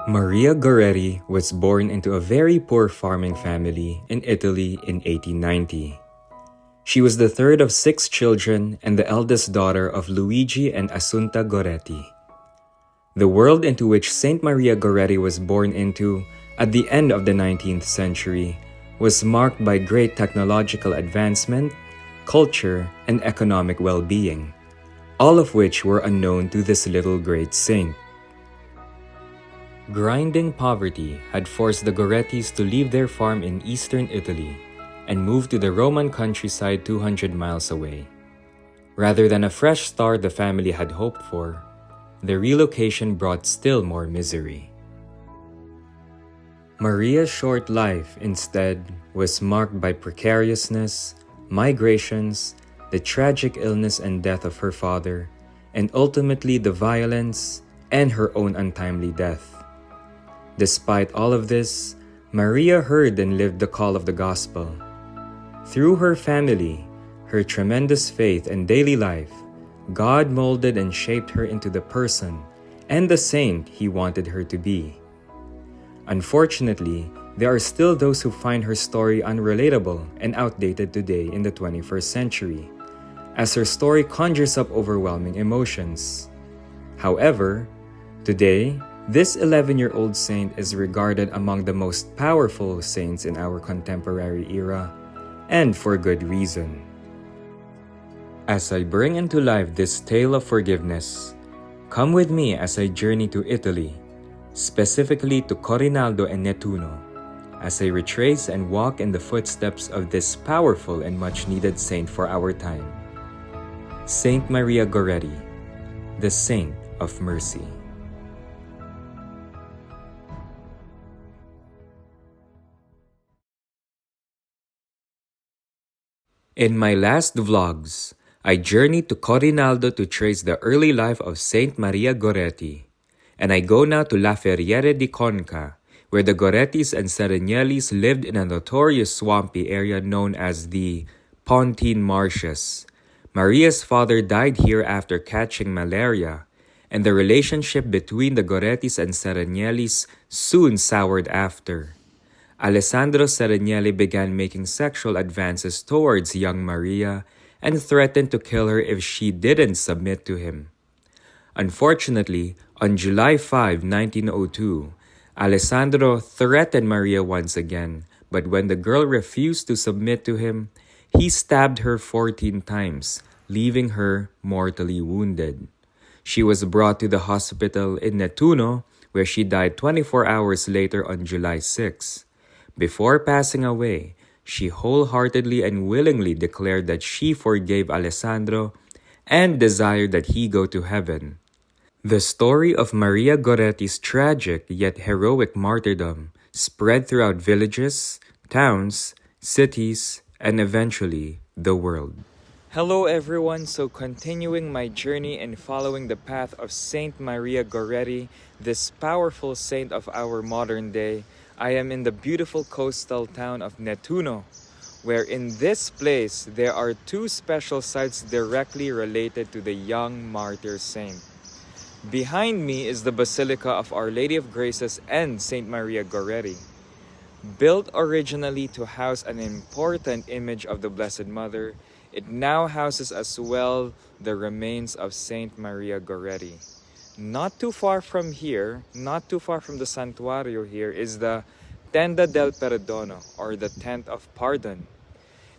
Maria Goretti was born into a very poor farming family in Italy in 1890. She was the third of 6 children and the eldest daughter of Luigi and Assunta Goretti. The world into which Saint Maria Goretti was born into at the end of the 19th century was marked by great technological advancement, culture, and economic well-being, all of which were unknown to this little great saint. Grinding poverty had forced the Gorettis to leave their farm in eastern Italy and move to the Roman countryside 200 miles away. Rather than a fresh start the family had hoped for, the relocation brought still more misery. Maria's short life, instead, was marked by precariousness, migrations, the tragic illness and death of her father, and ultimately the violence and her own untimely death. Despite all of this, Maria heard and lived the call of the gospel. Through her family, her tremendous faith and daily life, God molded and shaped her into the person and the saint He wanted her to be. Unfortunately, there are still those who find her story unrelatable and outdated today in the 21st century, as her story conjures up overwhelming emotions. However, today, this 11-year-old saint is regarded among the most powerful saints in our contemporary era, and for good reason. As I bring into life this tale of forgiveness, come with me as I journey to Italy, specifically to Corinaldo and Nettuno, as I retrace and walk in the footsteps of this powerful and much-needed saint for our time, Saint Maria Goretti, the Saint of Mercy. In my last vlogs, I journeyed to Corinaldo to trace the early life of Saint Maria Goretti, and I go now to La Ferriere di Conca, where the Gorettis and Sereniellis lived in a notorious swampy area known as the Pontine Marshes. Maria's father died here after catching malaria, and the relationship between the Gorettis and Sereniellis soon soured after. Alessandro Serenielli began making sexual advances towards young Maria and threatened to kill her if she didn't submit to him. Unfortunately, on July 5, 1902, Alessandro threatened Maria once again, but when the girl refused to submit to him, he stabbed her 14 times, leaving her mortally wounded. She was brought to the hospital in Nettuno, where she died 24 hours later on July 6. Before passing away, she wholeheartedly and willingly declared that she forgave Alessandro and desired that he go to heaven. The story of Maria Goretti's tragic yet heroic martyrdom spread throughout villages, towns, cities, and eventually the world. Hello everyone, so continuing my journey and following the path of Saint Maria Goretti, this powerful saint of our modern day, I am in the beautiful coastal town of Nettuno, where in this place there are 2 special sites directly related to the young martyr saint. Behind me is the Basilica of Our Lady of Graces and Saint Maria Goretti. Built originally to house an important image of the Blessed Mother, it now houses as well the remains of Saint Maria Goretti. Not too far from here, not too far from the Santuario here, is the Tenda del Perdono, or the Tent of Pardon.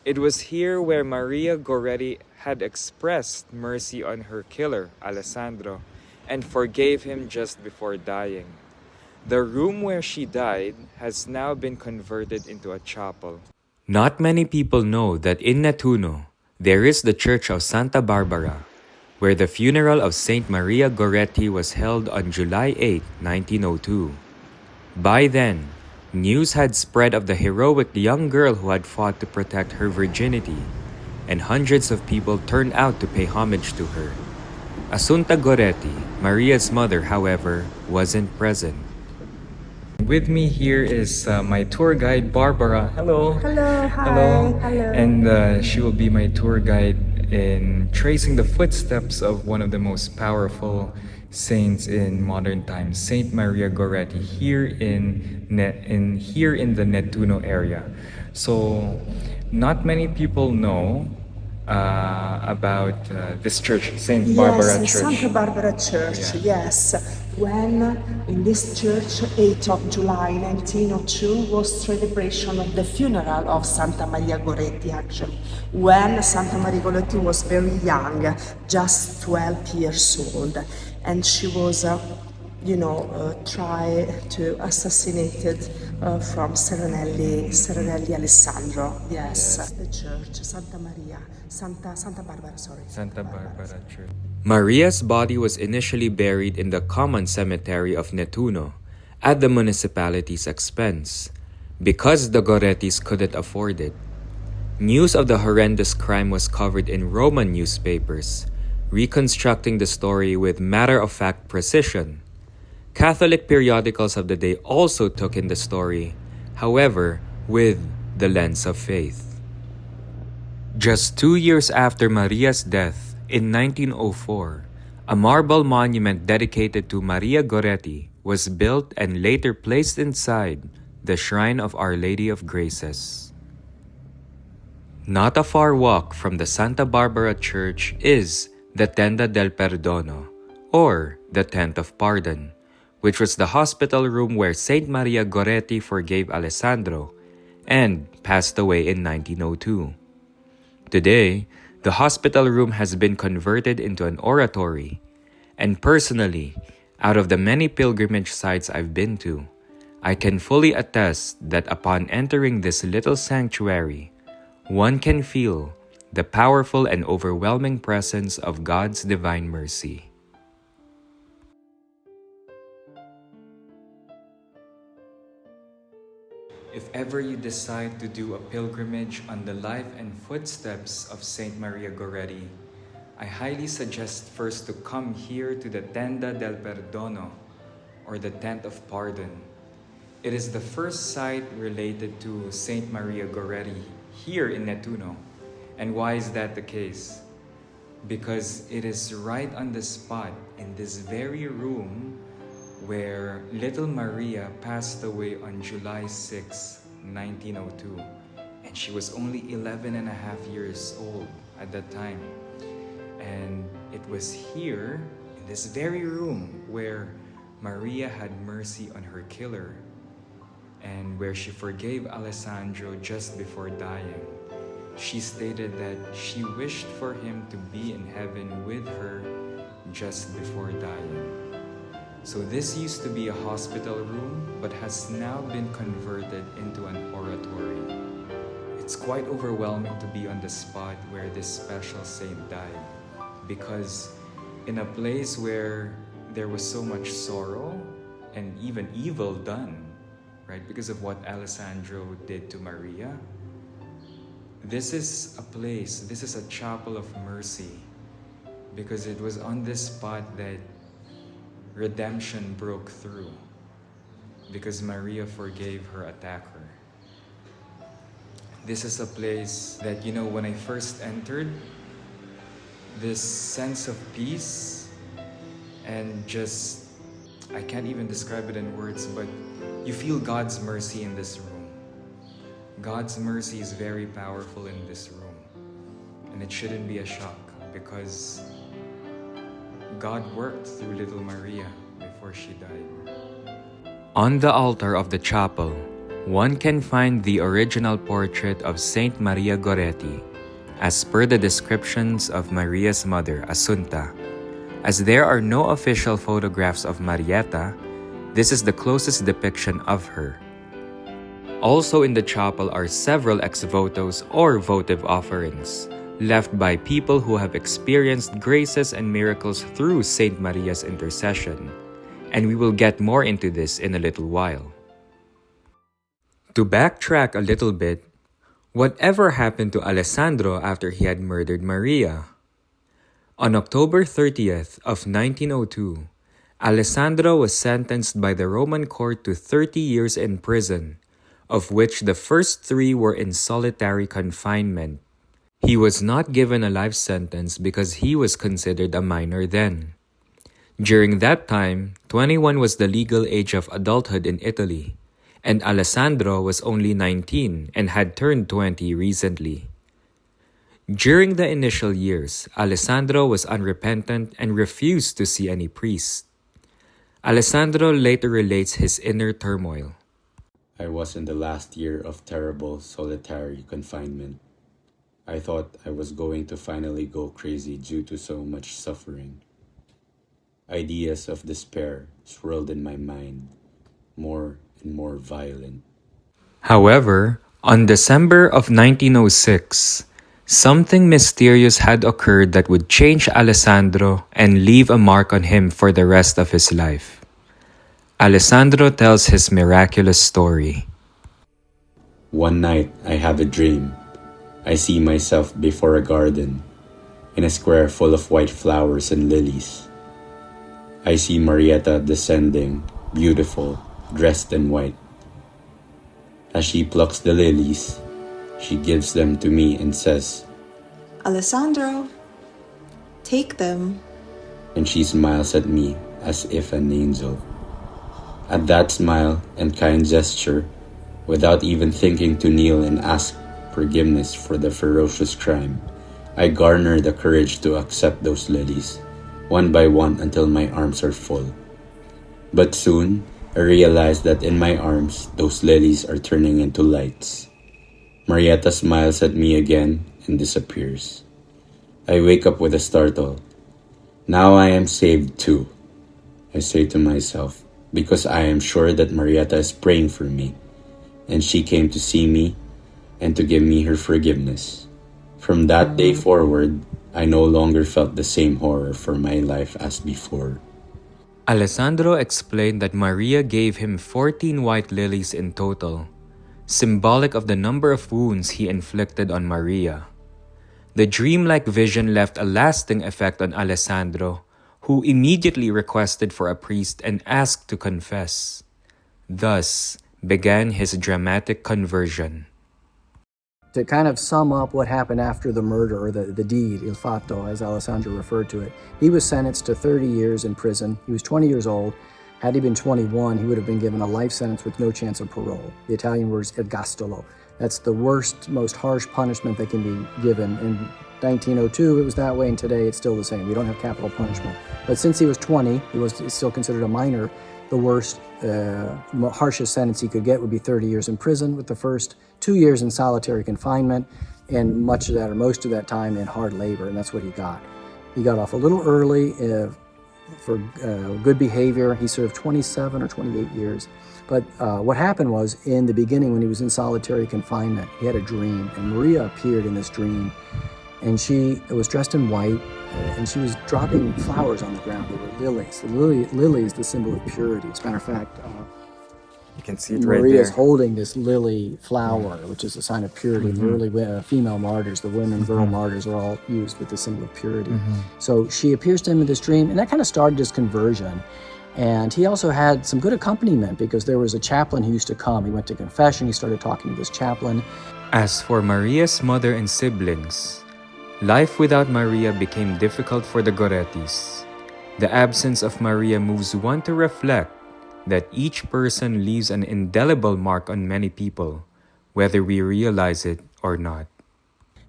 It was here where Maria Goretti had expressed mercy on her killer, Alessandro, and forgave him just before dying. The room where she died has now been converted into a chapel. Not many people know that in Nettuno, there is the Church of Santa Barbara, where the funeral of Saint Maria Goretti was held on July 8, 1902. By then, news had spread of the heroic young girl who had fought to protect her virginity, and hundreds of people turned out to pay homage to her. Assunta Goretti, Maria's mother, however, wasn't present. With me here is my tour guide, Barbara. Hello. Hello, hi. Hello. Hello. And she will be my tour guide in tracing the footsteps of one of the most powerful saints in modern times, Saint Maria Goretti, here in the Nettuno area. So, not many people know about this church, Saint Barbara Yes, Church. Santa Barbara Church, Yeah. yes. When in this church, 8th of July 1902, was celebration of the funeral of Santa Maria Goretti, actually, when Santa Maria Goretti was very young, just 12 years old, and she was try to assassinated from Serenelli Alessandro. Yes, the church, Santa Barbara, sorry. Santa Barbara Church. Maria's body was initially buried in the common cemetery of Nettuno at the municipality's expense because the Gorettis couldn't afford it. News of the horrendous crime was covered in Roman newspapers, reconstructing the story with matter-of-fact precision. Catholic periodicals of the day also took in the story, however, with the lens of faith. Just 2 years after Maria's death, in 1904, a marble monument dedicated to Maria Goretti was built and later placed inside the Shrine of Our Lady of Graces. Not a far walk from the Santa Barbara Church is the Tenda del Perdono, or the Tent of Pardon, which was the hospital room where Saint Maria Goretti forgave Alessandro and passed away in 1902. Today, the hospital room has been converted into an oratory, and personally, out of the many pilgrimage sites I've been to, I can fully attest that upon entering this little sanctuary, one can feel the powerful and overwhelming presence of God's divine mercy. If ever you decide to do a pilgrimage on the life and footsteps of Saint Maria Goretti, I highly suggest first to come here to the Tenda del Perdono, or the Tent of Pardon. It is the first site related to Saint Maria Goretti here in Nettuno. And why is that the case? Because it is right on the spot in this very room where little Maria passed away on July 6, 1902, and she was only 11 and a half years old at that time. And it was here, in this very room, where Maria had mercy on her killer and where she forgave Alessandro just before dying. She stated that she wished for him to be in heaven with her just before dying. So this used to be a hospital room but has now been converted into an oratory. It's quite overwhelming to be on the spot where this special saint died, because in a place where there was so much sorrow and even evil done, right, because of what Alessandro did to Maria, this is a chapel of mercy, because it was on this spot that redemption broke through, because Maria forgave her attacker. This is a place that, when I first entered, this sense of peace and just, I can't even describe it in words, but you feel God's mercy in this room. God's mercy is very powerful in this room, and it shouldn't be a shock, because God worked through little Maria before she died. On the altar of the chapel, one can find the original portrait of Saint Maria Goretti, as per the descriptions of Maria's mother, Assunta. As there are no official photographs of Marietta, this is the closest depiction of her. Also in the chapel are several ex-votos or votive offerings, left by people who have experienced graces and miracles through Saint Maria's intercession, and we will get more into this in a little while. To backtrack a little bit, whatever happened to Alessandro after he had murdered Maria? On October 30th of 1902, Alessandro was sentenced by the Roman court to 30 years in prison, of which the first 3 were in solitary confinement. He was not given a life sentence because he was considered a minor then. During that time, 21 was the legal age of adulthood in Italy, and Alessandro was only 19 and had turned 20 recently. During the initial years, Alessandro was unrepentant and refused to see any priest. Alessandro later relates his inner turmoil. I was in the last year of terrible solitary confinement. I thought I was going to finally go crazy due to so much suffering. Ideas of despair swirled in my mind, more and more violent. However, on December of 1906, something mysterious had occurred that would change Alessandro and leave a mark on him for the rest of his life. Alessandro tells his miraculous story. One night I have a dream. I see myself before a garden, in a square full of white flowers and lilies. I see Marietta descending, beautiful, dressed in white. As she plucks the lilies, she gives them to me and says, Alessandro, take them. and she smiles at me as if an angel. At that smile and kind gesture, without even thinking to kneel and ask forgiveness for the ferocious crime, I garner the courage to accept those lilies, one by one until my arms are full. But soon, I realize that in my arms, those lilies are turning into lights. Marietta smiles at me again and disappears. I wake up with a startle. Now I am saved too, I say to myself, because I am sure that Marietta is praying for me, and she came to see me and to give me her forgiveness. From that day forward, I no longer felt the same horror for my life as before. Alessandro explained that Maria gave him 14 white lilies in total, symbolic of the number of wounds he inflicted on Maria. The dreamlike vision left a lasting effect on Alessandro, who immediately requested for a priest and asked to confess. Thus began his dramatic conversion. To kind of sum up what happened after the murder, or the deed, il fatto, as Alessandro referred to it, he was sentenced to 30 years in prison. He was 20 years old. Had he been 21, he would have been given a life sentence with no chance of parole. The Italian word is ergastolo. That's the worst, most harsh punishment that can be given. In 1902, it was that way, and today it's still the same. We don't have capital punishment. But since he was 20, he was still considered a minor. The worst, harshest sentence he could get would be 30 years in prison, with the first 2 years in solitary confinement, and much of that, or most of that time, in hard labor, and that's what he got. He got off a little early for good behavior. He served 27 or 28 years. But what happened was, in the beginning, when he was in solitary confinement, he had a dream, and Maria appeared in this dream, and she was dressed in white, and she was dropping flowers on the ground. They were lilies. The lily is the symbol of purity. As a matter of fact, You can see it right Maria's there. holding this lily flower, which is a sign of purity. The early female martyrs, the women, girl martyrs, are all used with the symbol of purity. So she appears to him in this dream, and that kind of started his conversion. And he also had some good accompaniment, because there was a chaplain who used to come. He went to confession. He started talking to this chaplain. As for Maria's mother and siblings, life without Maria became difficult for the Gorettis. The absence of Maria moves one to reflect that each person leaves an indelible mark on many people, whether we realize it or not.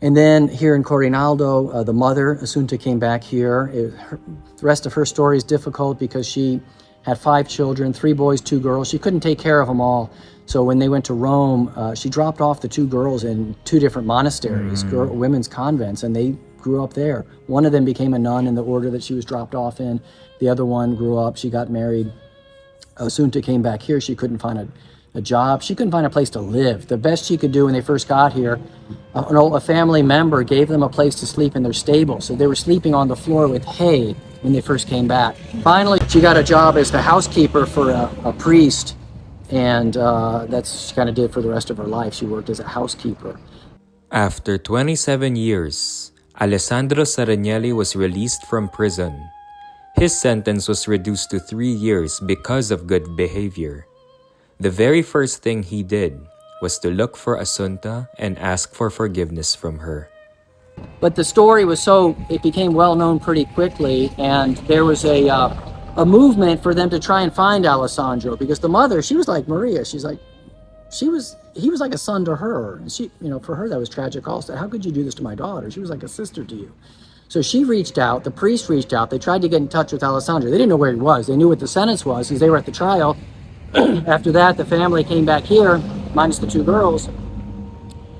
And then here in Corinaldo, the mother, Assunta, came back here. The rest of her story is difficult because she had 5 children, 3 boys, 2 girls. She couldn't take care of them all. So when they went to Rome, she dropped off the 2 girls in 2 different monasteries, women's convents, and they grew up there. One of them became a nun in the order that she was dropped off in. The other one grew up, she got married. Assunta came back here. She couldn't find a job. She couldn't find a place to live. The best she could do when they first got here, a family member gave them a place to sleep in their stable. So they were sleeping on the floor with hay when they first came back. Finally, she got a job as the housekeeper for a priest, and that's what she kind of did for the rest of her life. She worked as a housekeeper. After 27 years, Alessandro Saragnelli was released from prison. His sentence was reduced to 3 years because of good behavior. The very first thing he did was to look for Asunta and ask for forgiveness from her. But the story was it became well known pretty quickly, and there was a movement for them to try and find Alessandro, because the mother, she was like Maria. She's like, he was like a son to her. And she, for her, that was tragic also. How could you do this to my daughter? She was like a sister to you. So she reached out, the priest reached out, they tried to get in touch with Alessandro. They didn't know where he was. They knew what the sentence was because they were at the trial. After that, the family came back here, minus the 2 girls.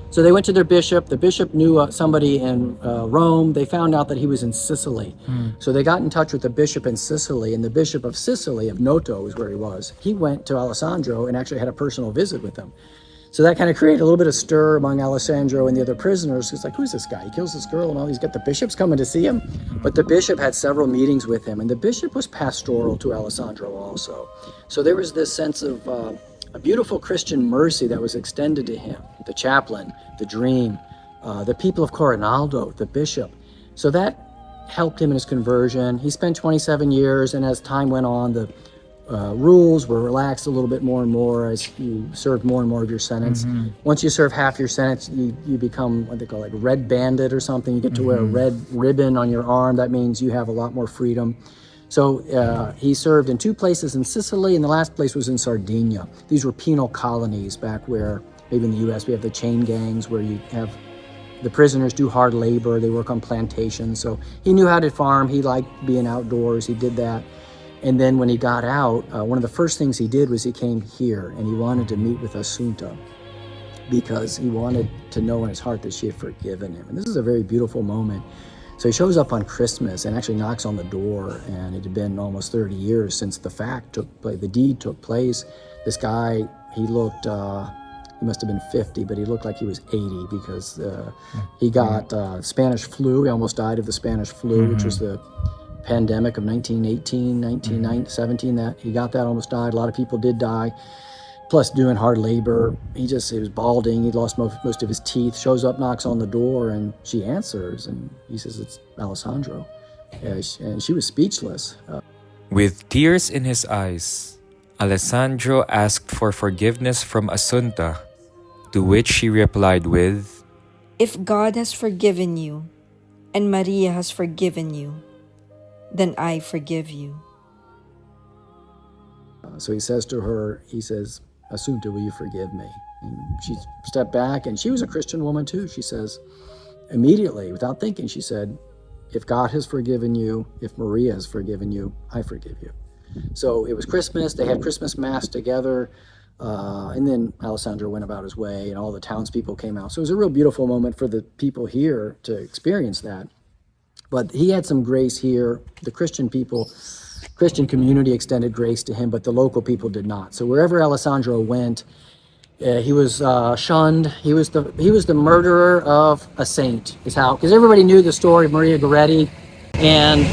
So they went to their bishop. The bishop knew somebody in Rome. They found out that he was in Sicily. So they got in touch with the bishop in Sicily, and the bishop of Sicily, of Noto is where he was. He went to Alessandro and actually had a personal visit with him. So that kind of created a little bit of stir among Alessandro and the other prisoners. It's like, who's this guy? He kills this girl and all. He's got the bishops coming to see him. But the bishop had several meetings with him, and the bishop was pastoral to Alessandro also. So there was this sense of a beautiful Christian mercy that was extended to him. The chaplain, the dream, the people of Coronaldo, the bishop. So that helped him in his conversion. He spent 27 years, and as time went on, the rules were relaxed a little bit more and more as you served more and more of your sentence. Once you serve half your sentence, you become what they call like red bandit or something. You get to wear a red ribbon on your arm. That means you have a lot more freedom. So he served in 2 places in Sicily, and the last place was in Sardinia. These were penal colonies back where, maybe in the U.S., we have the chain gangs where you have the prisoners do hard labor. They work on plantations. So he knew how to farm. He liked being outdoors. He did that. And then when he got out, one of the first things he did was he came here, and he wanted to meet with Asunta because he wanted to know in his heart that she had forgiven him. And this is a very beautiful moment. So he shows up on Christmas and actually knocks on the door, and it had been almost 30 years since the deed took place. This guy, he looked, he must have been 50, but he looked like he was 80 because he got Spanish flu. He almost died of the Spanish flu, which was the pandemic of 1918, 1917, that he got that, almost died. A lot of people did die, plus doing hard labor. He was balding. He lost most of his teeth. Shows up, knocks on the door, and she answers, and he says, it's Alessandro. And she was speechless. With tears in his eyes, Alessandro asked for forgiveness from Asunta, to which she replied with, If God has forgiven you, and Maria has forgiven you, then I forgive you. So he says to her, Asunta, will you forgive me? And she stepped back, and she was a Christian woman too. She says, immediately, without thinking, she said, if God has forgiven you, if Maria has forgiven you, I forgive you. So it was Christmas. They had Christmas Mass together. And then Alessandro went about his way, and all the townspeople came out. So it was a real beautiful moment for the people here to experience that. But he had some grace here. The Christian community extended grace to him, but the local people did not. So wherever Alessandro went, he was shunned. He was the murderer of a saint, because everybody knew the story of Maria Goretti. And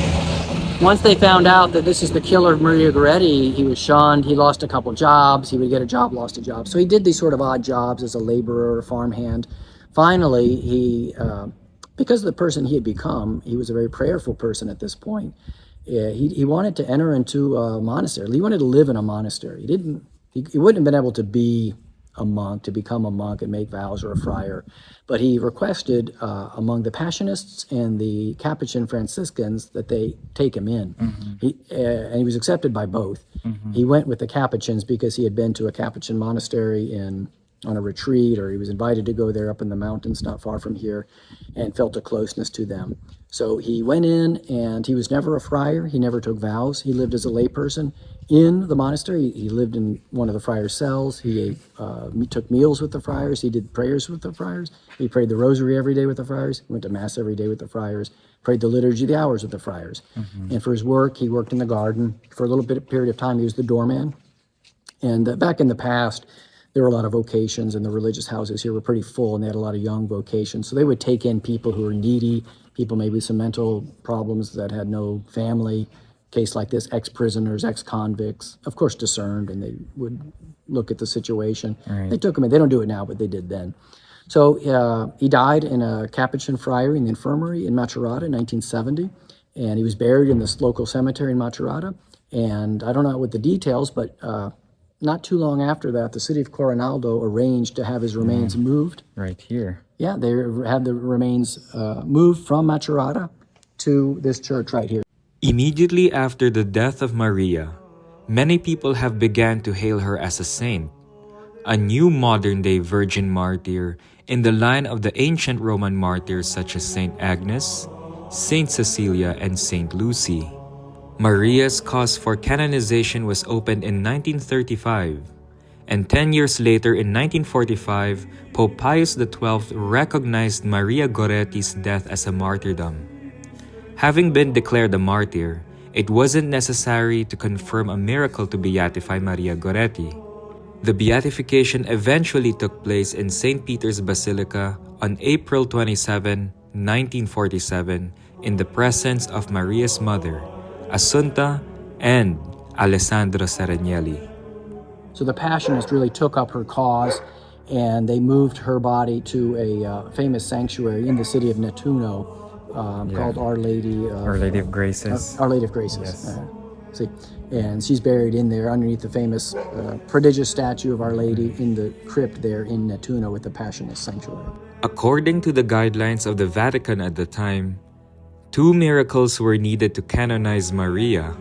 once they found out that this is the killer of Maria Goretti, he was shunned. He lost a couple jobs. He would get a job, lost a job. So he did these sort of odd jobs as a laborer, a farmhand. Finally, because of the person he had become, he was a very prayerful person at this point. He wanted to enter into a monastery. He wanted to live in a monastery. He wouldn't have been able to be a monk, to become a monk and make vows or a friar, but he requested among the Passionists and the Capuchin Franciscans that they take him in. And he was accepted by both. He went with the Capuchins because he had been to a Capuchin monastery on a retreat, or he was invited to go there up in the mountains not far from here, and felt a closeness to them. So he went in, and he was never a friar. He never took vows. He lived as a layperson in the monastery. He lived in one of the friars' cells. He took meals with the friars. He did prayers with the friars. He prayed the rosary every day with the friars. He went to mass every day with the friars. Prayed the liturgy of the hours with the friars. And for his work, he worked in the garden. For a little period of time, he was the doorman. And back in the past, there were a lot of vocations, and the religious houses here were pretty full, and they had a lot of young vocations. So they would take in people who were needy, people maybe with some mental problems that had no family. Case like this, ex-prisoners, ex-convicts, of course discerned, and they would look at the situation. Right. They took him in. They don't do it now, but they did then. So he died in a Capuchin friary in the infirmary in Macerata in 1970. And he was buried in this local cemetery in Macerata. And I don't know what the details, but not too long after that, the city of Coronaldo arranged to have his remains moved. Right here. Yeah, they had the remains moved from Macerata to this church right here. Immediately after the death of Maria, many people have begun to hail her as a saint, a new modern-day virgin martyr in the line of the ancient Roman martyrs such as Saint Agnes, Saint Cecilia, and Saint Lucy. Maria's cause for canonization was opened in 1935, and 10 years later in 1945, Pope Pius XII recognized Maria Goretti's death as a martyrdom. Having been declared a martyr, it wasn't necessary to confirm a miracle to beatify Maria Goretti. The beatification eventually took place in St. Peter's Basilica on April 27, 1947, in the presence of Maria's mother, Assunta, and Alessandro Serenelli. So the Passionists really took up her cause, and they moved her body to a famous sanctuary in the city of Nettuno called Our Lady of Graces. Our Lady of Graces. Yes. See, and she's buried in there underneath the famous prodigious statue of Our Lady in the crypt there in Nettuno with the Passionist sanctuary. According to the guidelines of the Vatican at the time, 2 miracles were needed to canonize Maria.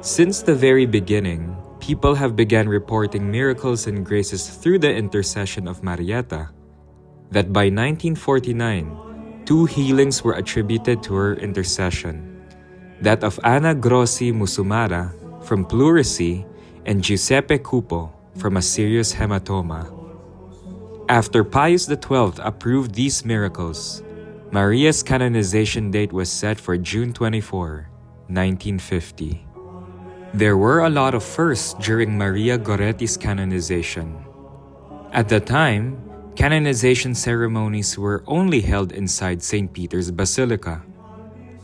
Since the very beginning, people have begun reporting miracles and graces through the intercession of Marietta. That by 1949, 2 healings were attributed to her intercession. That of Ana Grossi Musumara from pleurisy and Giuseppe Cupo from a serious hematoma. After Pius XII approved these miracles, Maria's canonization date was set for June 24, 1950. There were a lot of firsts during Maria Goretti's canonization. At the time, canonization ceremonies were only held inside St. Peter's Basilica.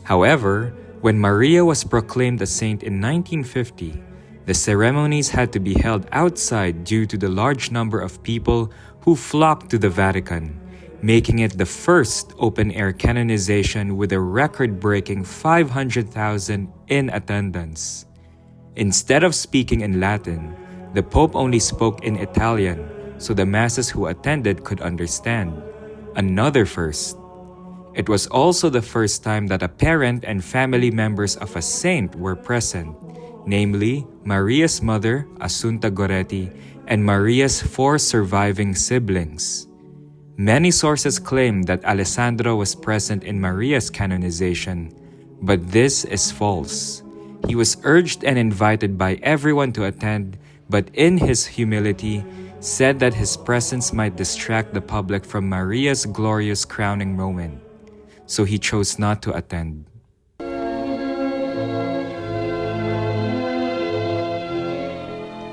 However, when Maria was proclaimed a saint in 1950, the ceremonies had to be held outside due to the large number of people who flocked to the Vatican, making it the first open-air canonization with a record-breaking 500,000 in attendance. Instead of speaking in Latin, the Pope only spoke in Italian, so the masses who attended could understand. Another first. It was also the first time that a parent and family members of a saint were present, namely Maria's mother, Assunta Goretti, and Maria's 4 surviving siblings. Many sources claim that Alessandro was present in Maria's canonization, but this is false. He was urged and invited by everyone to attend, but in his humility, said that his presence might distract the public from Maria's glorious crowning moment, so he chose not to attend.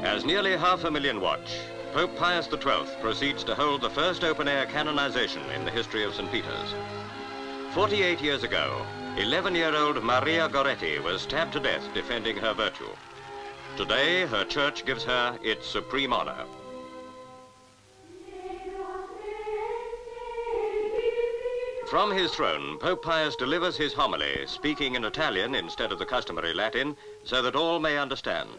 As nearly 500,000 watch, Pope Pius XII proceeds to hold the first open-air canonization in the history of St. Peter's. 48 years ago, 11-year-old Maria Goretti was stabbed to death defending her virtue. Today, her church gives her its supreme honor. From his throne, Pope Pius delivers his homily, speaking in Italian instead of the customary Latin, so that all may understand.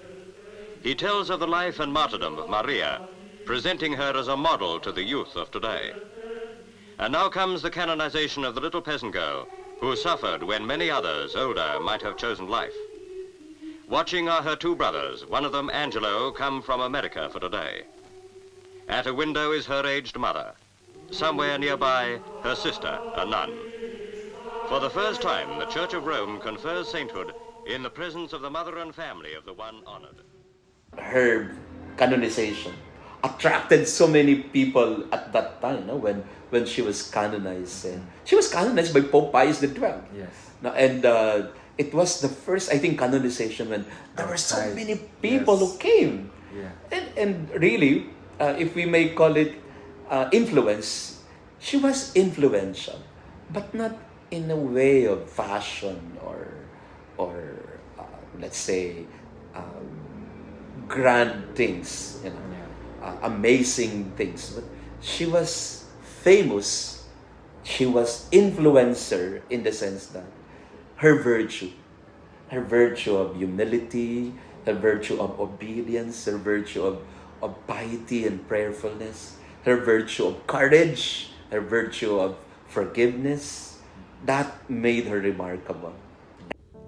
He tells of the life and martyrdom of Maria, presenting her as a model to the youth of today. And now comes the canonization of the little peasant girl, who suffered when many others, older, might have chosen life. Watching are her 2 brothers, one of them, Angelo, come from America for today. At a window is her aged mother. Somewhere nearby, her sister, a nun. For the first time, the Church of Rome confers sainthood in the presence of the mother and family of the one honored. Her canonization attracted so many people at that time, no? When she was canonized. And she was canonized by Pope Pius XII. Yes. No, and it was the first, I think, canonization when there were so many people who came. Yeah. And really, if we may call it influence, she was influential, but not in a way of fashion or let's say grand things, you know, amazing things. But she was famous. She was influencer in the sense that her virtue. Her virtue of humility, her virtue of obedience, her virtue of piety and prayerfulness, her virtue of courage, her virtue of forgiveness. That made her remarkable.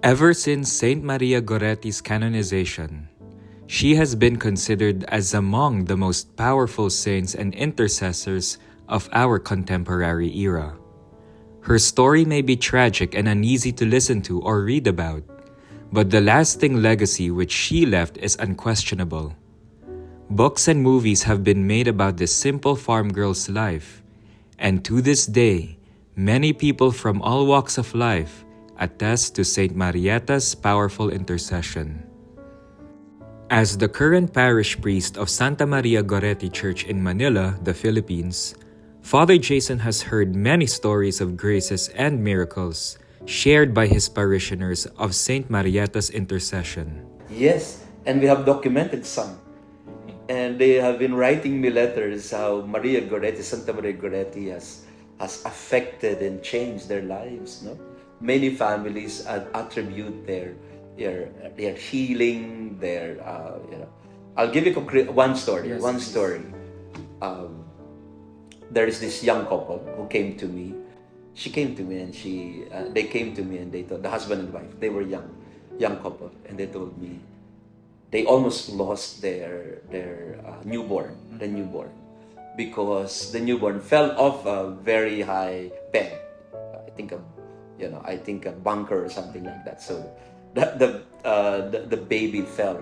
Ever since Saint Maria Goretti's canonization, she has been considered as among the most powerful saints and intercessors of our contemporary era. Her story may be tragic and uneasy to listen to or read about, but the lasting legacy which she left is unquestionable. Books and movies have been made about this simple farm girl's life, and to this day, many people from all walks of life attest to Saint Marieta's powerful intercession. As the current parish priest of Santa Maria Goretti Church in Manila, the Philippines, Father Jason has heard many stories of graces and miracles shared by his parishioners of Saint Marieta's intercession. Yes, and we have documented some. And they have been writing me letters how Maria Goretti, Santa Maria Goretti has affected and changed their lives. No, many families attribute their healing, their I'll give you one story. Yes, one please. story. There is this young couple who came to me. She came to me and they came to me and they told, the husband and wife, they were young couple, and they told me they almost lost their newborn, because the newborn fell off a very high bed. I think a bunker or something like that. So the baby fell,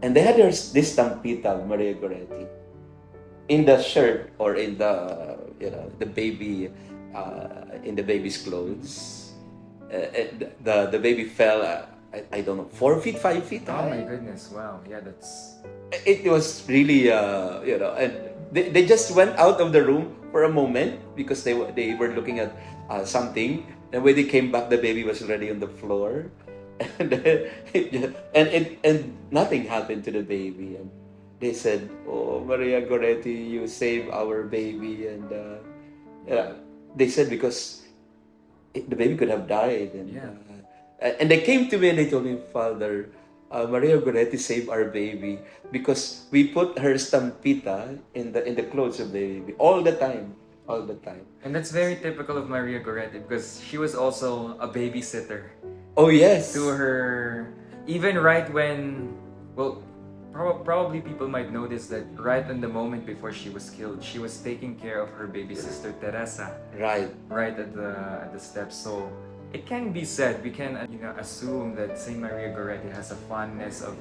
and they had this tampita of Maria Goretti in the shirt or in the baby in the baby's clothes. The baby fell. I don't know, 4 feet, 5 feet high. Oh my goodness, wow. Yeah, that's... It was really, and they just went out of the room for a moment because they were looking at something. And when they came back, the baby was already on the floor. And nothing happened to the baby. And they said, "Oh, Maria Goretti, you saved our baby." And they said because the baby could have died. And, and they came to me and they told me, "Father, Maria Goretti saved our baby because we put her stampita in the clothes of the baby all the time." And that's very typical of Maria Goretti because she was also a babysitter Oh yes. to her, even right when, well, probably people might notice that right in the moment before she was killed, she was taking care of her baby sister Teresa Right. right at the steps. So it can be said, we can assume that Saint Maria Goretti has a fondness of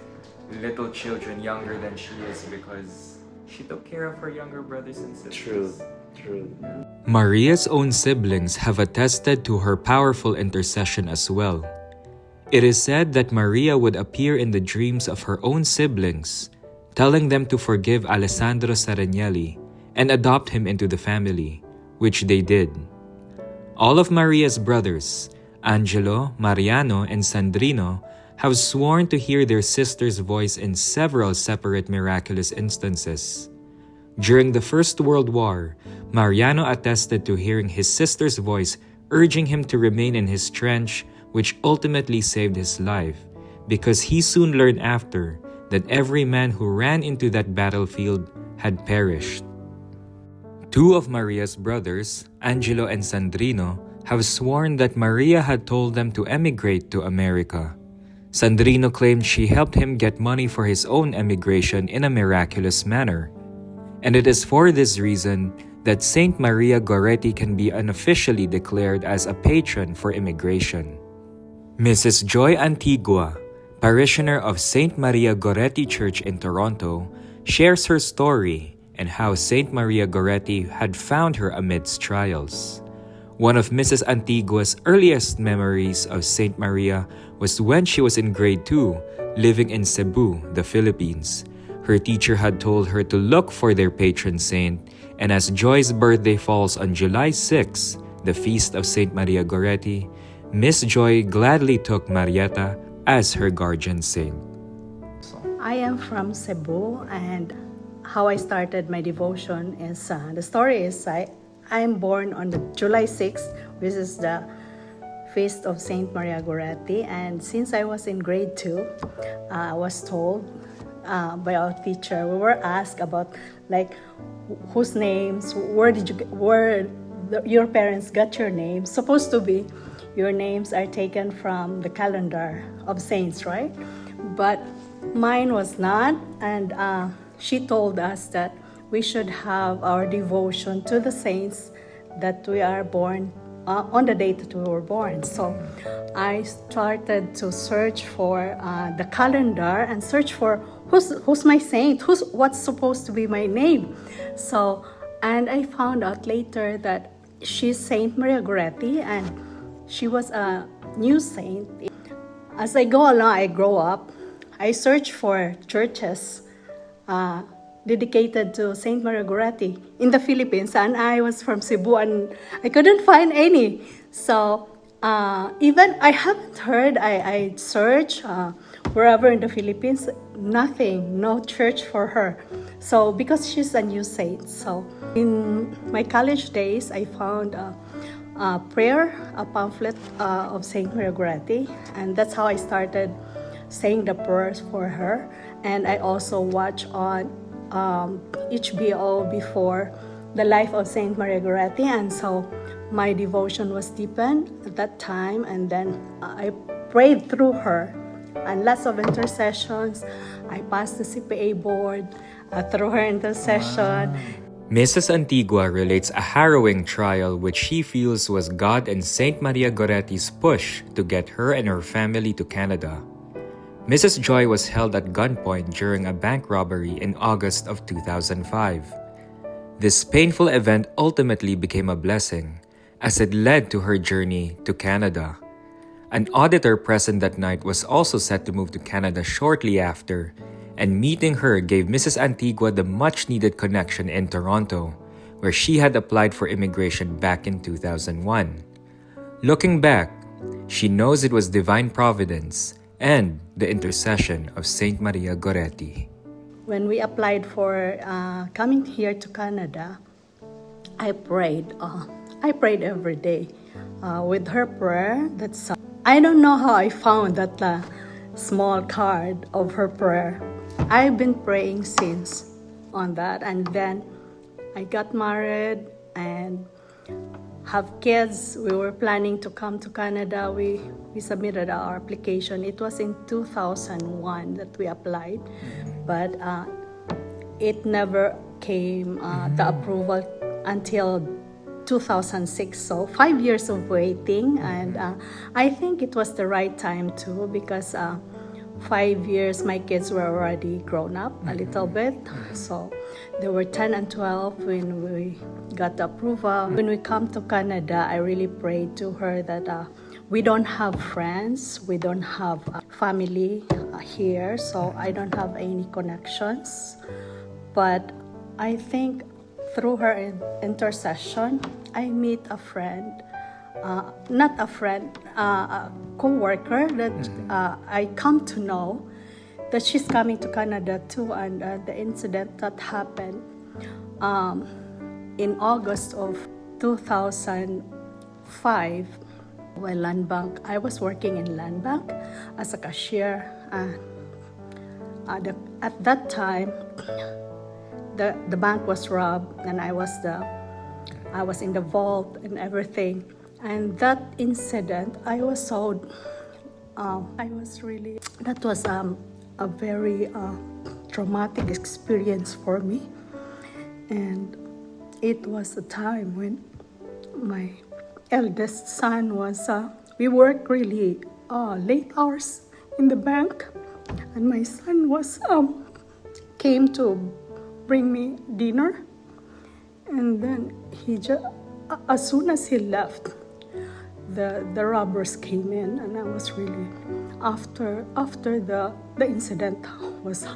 little children younger than she is because she took care of her younger brothers and sisters. True. Maria's own siblings have attested to her powerful intercession as well. It is said that Maria would appear in the dreams of her own siblings, telling them to forgive Alessandro Serenelli and adopt him into the family, which they did. All of Maria's brothers, Angelo, Mariano, and Sandrino, have sworn to hear their sister's voice in several separate miraculous instances. During the First World War, Mariano attested to hearing his sister's voice urging him to remain in his trench, which ultimately saved his life, because he soon learned after that every man who ran into that battlefield had perished. Two of Maria's brothers, Angelo and Sandrino, have sworn that Maria had told them to emigrate to America. Sandrino claimed she helped him get money for his own emigration in a miraculous manner. And it is for this reason that Saint Maria Goretti can be unofficially declared as a patron for immigration. Mrs. Joy Antigua, parishioner of Saint Maria Goretti Church in Toronto, shares her story and how Saint Maria Goretti had found her amidst trials. One of Mrs. Antigua's earliest memories of Saint Maria was when she was in grade 2, living in Cebu, the Philippines. Her teacher had told her to look for their patron saint, and as Joy's birthday falls on July 6, the feast of Saint Maria Goretti, Miss Joy gladly took Marieta as her guardian saint. I am from Cebu, and how I started my devotion is, the story is I am born on the July 6th, which is the feast of Saint Maria Goretti, and since I was in grade 2, I was told by our teacher, we were asked about like whose names, your parents got your names. Supposed to be your names are taken from the calendar of saints, right? But mine was not, and she told us that we should have our devotion to the saints that we are born on the date that we were born. So I started to search for the calendar and search for who's my saint, what's supposed to be my name. So, and I found out later that she's Saint Maria Goretti, and she was a new saint. As I go along, I grow up, I search for churches dedicated to Saint Maria Goretti in the Philippines, and I was from Cebu and I couldn't find any. So even I haven't heard, I searched wherever in the Philippines, nothing, no church for her. So because she's a new saint. So in my college days, I found a pamphlet of Saint Maria Goretti, and that's how I started saying the prayers for her. And I also watch on HBO before the life of Saint Maria Goretti, and so my devotion was deepened at that time. And then I prayed through her, and lots of intercessions. I passed the CPA board through her intercession. Mrs. Antigua relates a harrowing trial which she feels was God and Saint Maria Goretti's push to get her and her family to Canada. Mrs. Joy was held at gunpoint during a bank robbery in August of 2005. This painful event ultimately became a blessing, as it led to her journey to Canada. An auditor present that night was also set to move to Canada shortly after, and meeting her gave Mrs. Antigua the much-needed connection in Toronto, where she had applied for immigration back in 2001. Looking back, she knows it was divine providence and the intercession of Saint Maria Goretti. When we applied for coming here to Canada, I prayed. I prayed every day with her prayer. I don't know how I found that small card of her prayer. I've been praying since on that, and then I got married and have kids. We were planning to come to Canada. We submitted our application. It was in 2001 that we applied, but it never came the approval until 2006. So 5 years of waiting, and I think it was the right time too, because 5 years my kids were already grown up a little bit. So they were 10 and 12 when we got the approval. When we come to Canada, I really prayed to her that we don't have friends, we don't have family here, so I don't have any connections. But I think through her intercession, I meet a friend, not a friend, a co-worker that I come to know that she's coming to Canada too, and the incident that happened in August of 2005, while Land Bank, I was working in Land Bank as a cashier. At that time, the bank was robbed, and I was in the vault and everything. And that incident, that was a very traumatic experience for me. And it was a time when my eldest son was, we worked really late hours in the bank, and my son was came to bring me dinner, and then as soon as he left, the robbers came in, and I was really, after the incident was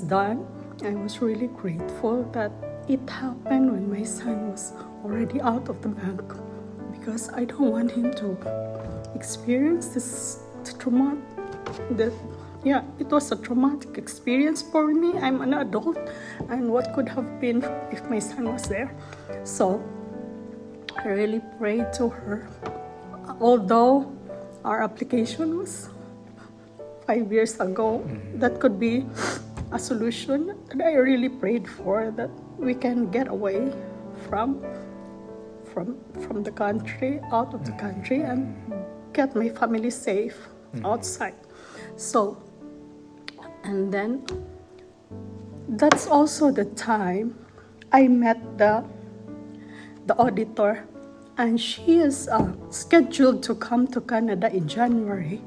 done, I was really grateful that it happened when my son was already out of the bank, because I don't want him to experience this trauma. It was a traumatic experience for me. I'm an adult, and what could have been if my son was there? So I really prayed to her although our application was 5 years ago, that could be a solution that I really prayed for, that we can get away from the country, out of the country, and get my family safe outside. So, and then that's also the time I met the auditor, and she is scheduled to come to Canada in January,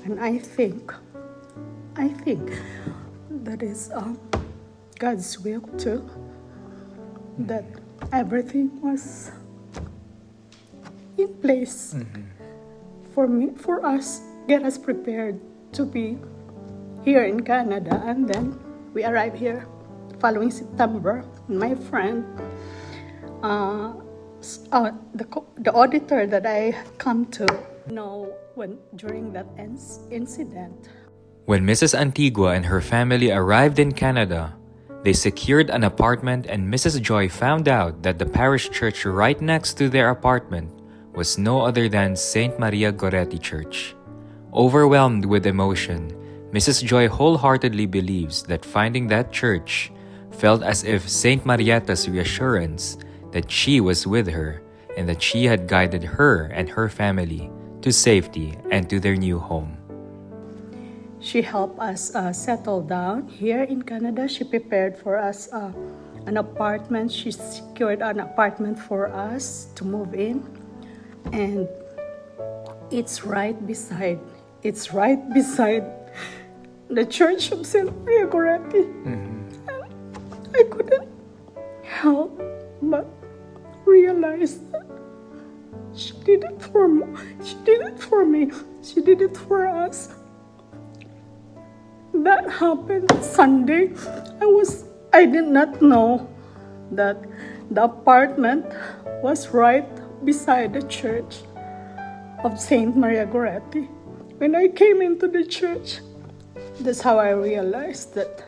and I think that is God's will too, that everything was in place for us, get us prepared to be here in Canada. And then we arrived here following September. My friend, the auditor that I come to know during that incident. When Mrs. Antigua and her family arrived in Canada, they secured an apartment, and Mrs. Joy found out that the parish church right next to their apartment was no other than Saint Maria Goretti Church. Overwhelmed with emotion, Mrs. Joy wholeheartedly believes that finding that church felt as if Saint Marietta's reassurance that she was with her and that she had guided her and her family to safety and to their new home. She helped us settle down here in Canada. She prepared for us an apartment. She secured an apartment for us to move in. And it's right beside the Church of St. Maria Goretti. And I couldn't help but realize that she did it for me. She did it for me. She did it for us. That happened Sunday. I did not know that the apartment was right beside the church of Saint Maria Goretti. When I came into the church, that's how I realized that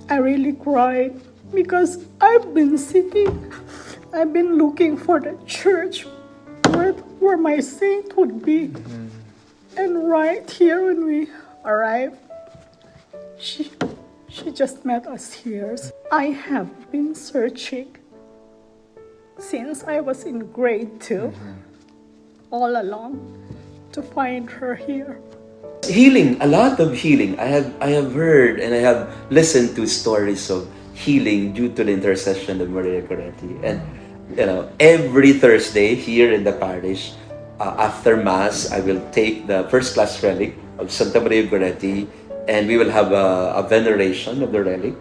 I really cried, because I've been looking for the church where my saint would be. And right here when we arrived, she just met us here. I have been searching since I was in grade 2, all along, to find her here. Healing, a lot of healing. I have heard and I have listened to stories of healing due to the intercession of Maria Goretti. And every Thursday here in the parish, after Mass, I will take the first class relic of Santa Maria Goretti, and we will have a veneration of the relic,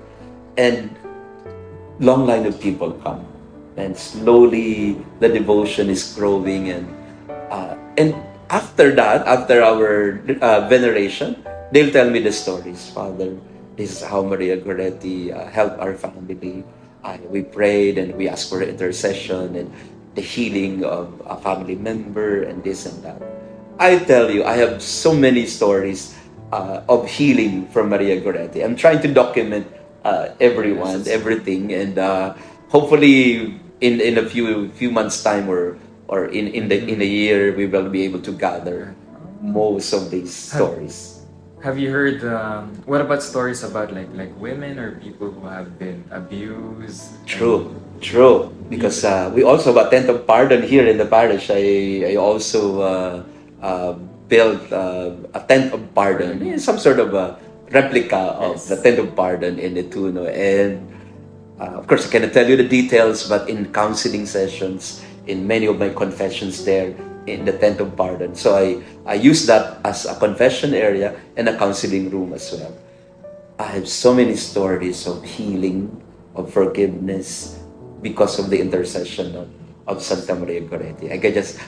and long line of people come, and slowly the devotion is growing, and after that, after our veneration, they'll tell me the stories. Father, this is how Maria Goretti helped our family. We prayed and we asked for intercession and the healing of a family member and this and that. I tell you, I have so many stories of healing from Maria Goretti. I'm trying to document everything, and hopefully in a few months' time or in a year, we will be able to gather most of these stories. Have you heard, what about stories about like women or people who have been abused? True. Because we also have a tent of pardon here in the parish. I also built a tent of pardon, some sort of a replica of the tent of pardon in Etuno. And of course, I cannot tell you the details, but in counseling sessions, in many of my confessions there, in the tent of pardon. So I use that as a confession area and a counseling room as well. I have so many stories of healing, of forgiveness, because of the intercession of Santa Maria Goretti. I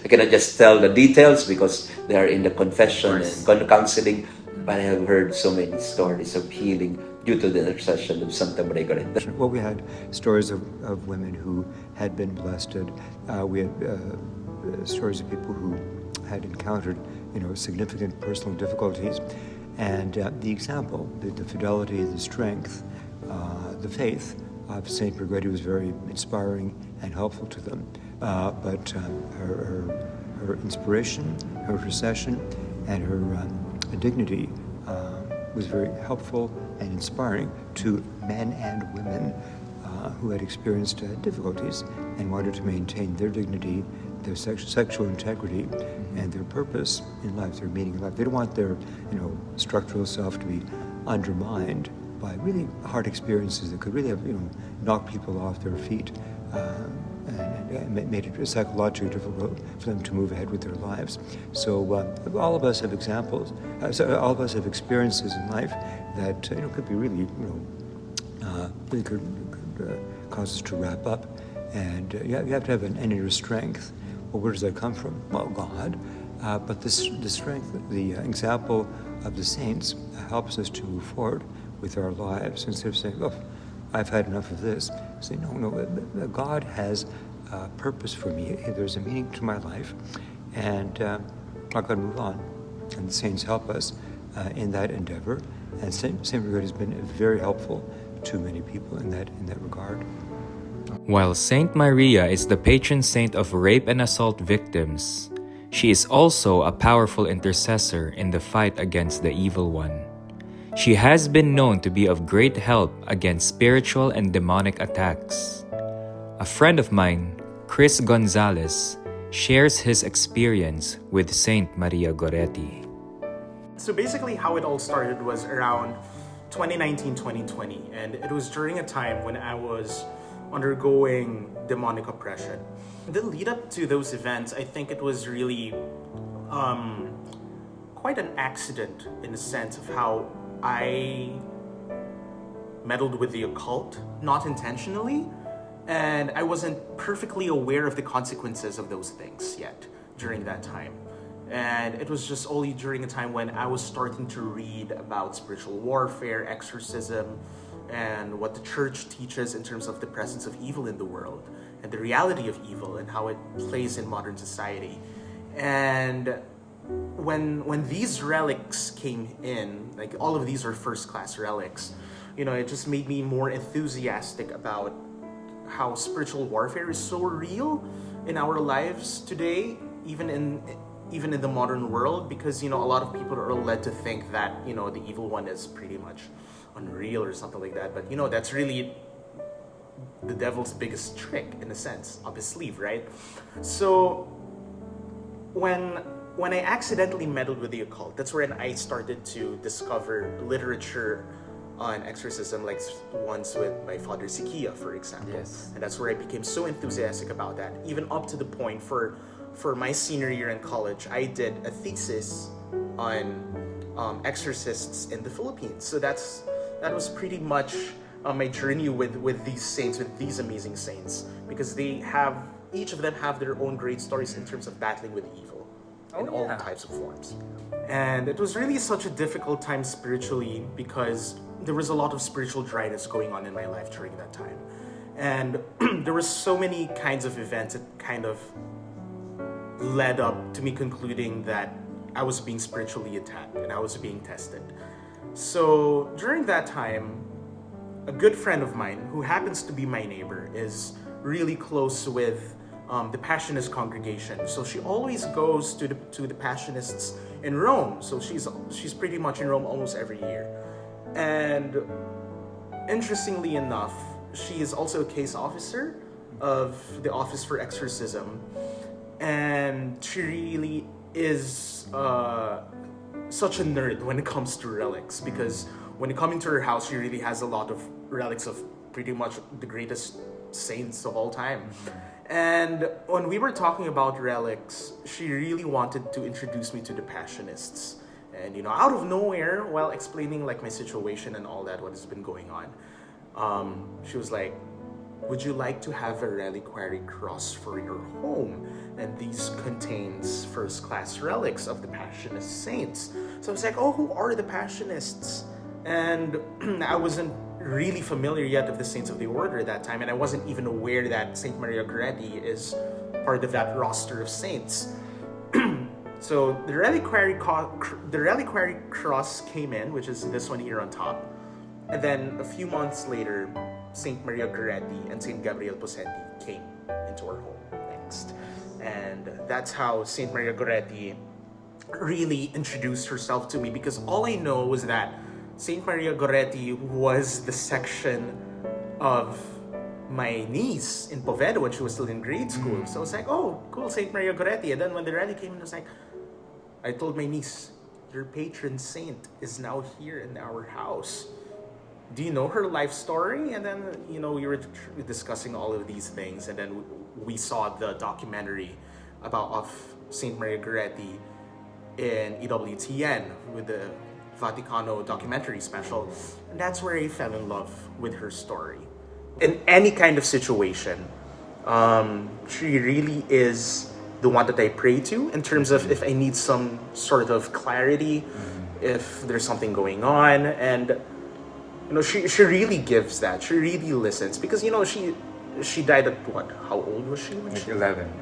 cannot just tell the details because they are in the confession and counseling, but I have heard so many stories of healing due to the intercession of Santa Maria Goretti. Well, we had stories of women who had been blessed. We had stories of people who had encountered, significant personal difficulties, and the example, the fidelity, the strength, the faith of Saint Goretti was very inspiring and helpful to them. But her her inspiration, her intercession, and her dignity was very helpful and inspiring to men and women who had experienced difficulties and wanted to maintain their dignity, their sexual integrity, and their purpose in life, their meaning in life. They don't want their, structural self to be undermined by really hard experiences that could really have, knocked people off their feet and made it psychologically difficult for them to move ahead with their lives. So all of us have examples. All of us have experiences in life that could be really, really could cause us to wrap up. And you have to have an inner strength. Well, where does that come from? Well, God. But the strength, the example of the saints helps us to move forward with our lives instead of saying, "Oh, I've had enough of this." Say, no, God has a purpose for me. There's a meaning to my life, and I've got to move on. And the saints help us in that endeavor. And Saint Margaret has been very helpful to many people in that regard. While Saint Maria is the patron saint of rape and assault victims, she is also a powerful intercessor in the fight against the evil one. She has been known to be of great help against spiritual and demonic attacks. A friend of mine, Chris Gonzalez, shares his experience with Saint Maria Goretti. So basically how it all started was around 2019-2020, and it was during a time when I was undergoing demonic oppression. The lead up to those events, I think it was really quite an accident in the sense of how I meddled with the occult, not intentionally, and I wasn't perfectly aware of the consequences of those things yet during that time. And it was just only during a time when I was starting to read about spiritual warfare, exorcism, and what the church teaches in terms of the presence of evil in the world and the reality of evil and how it plays in modern society. And when these relics came in, like all of these are first-class relics, it just made me more enthusiastic about how spiritual warfare is so real in our lives today, even in the modern world, because a lot of people are led to think that the evil one is pretty much unreal or something like that, but that's really the devil's biggest trick, in a sense, up his sleeve, right? So when I accidentally meddled with the occult, that's when I started to discover literature on exorcism, like ones by Father Sikia, for example. Yes. And that's where I became so enthusiastic about that, even up to the point for my senior year in college, I did a thesis on exorcists in the Philippines. So that was pretty much my journey with these saints, with these amazing saints, because each of them have their own great stories in terms of battling with evil in all types of forms. And it was really such a difficult time spiritually because there was a lot of spiritual dryness going on in my life during that time. And there were so many kinds of events that kind of led up to me concluding that I was being spiritually attacked and I was being tested. So during that time, a good friend of mine who happens to be my neighbor is really close with the Passionist congregation. So she always goes to the Passionists in Rome. So she's pretty much in Rome almost every year. And interestingly enough, she is also a case officer of the Office for Exorcism. And she really is such a nerd when it comes to relics, because when you come into her house, she really has a lot of relics of pretty much the greatest saints of all time. And when we were talking about relics, she really wanted to introduce me to the Passionists. And out of nowhere, while explaining like my situation and all that, what has been going on, she was like, "Would you like to have a reliquary cross for your home? And these contains first-class relics of the Passionist saints." So I was like, "Oh, who are the Passionists?" And I wasn't really familiar yet of the Saints of the Order at that time, and I wasn't even aware that Saint Maria Goretti is part of that roster of saints. So the reliquary cross came in, which is this one here on top. And then a few months later, Saint Maria Goretti and Saint Gabriel Posetti came into our home next. And that's how Saint Maria Goretti really introduced herself to me, because all I know was that Saint Maria Goretti was the section of my niece in Poveda when she was still in grade school. So I was like, oh, cool, Saint Maria Goretti. And then when the rally came in, I was like, I told my niece, your patron saint is now here in our house. Do you know her life story? And then, we were discussing all of these things. And then we saw the documentary of Saint Maria Goretti in EWTN with the Vaticano documentary special. And that's where I fell in love with her story. In any kind of situation, she really is the one that I pray to in terms of if I need some sort of clarity, if there's something going on. And she really gives that. She really listens, because she died at what? How old was she? When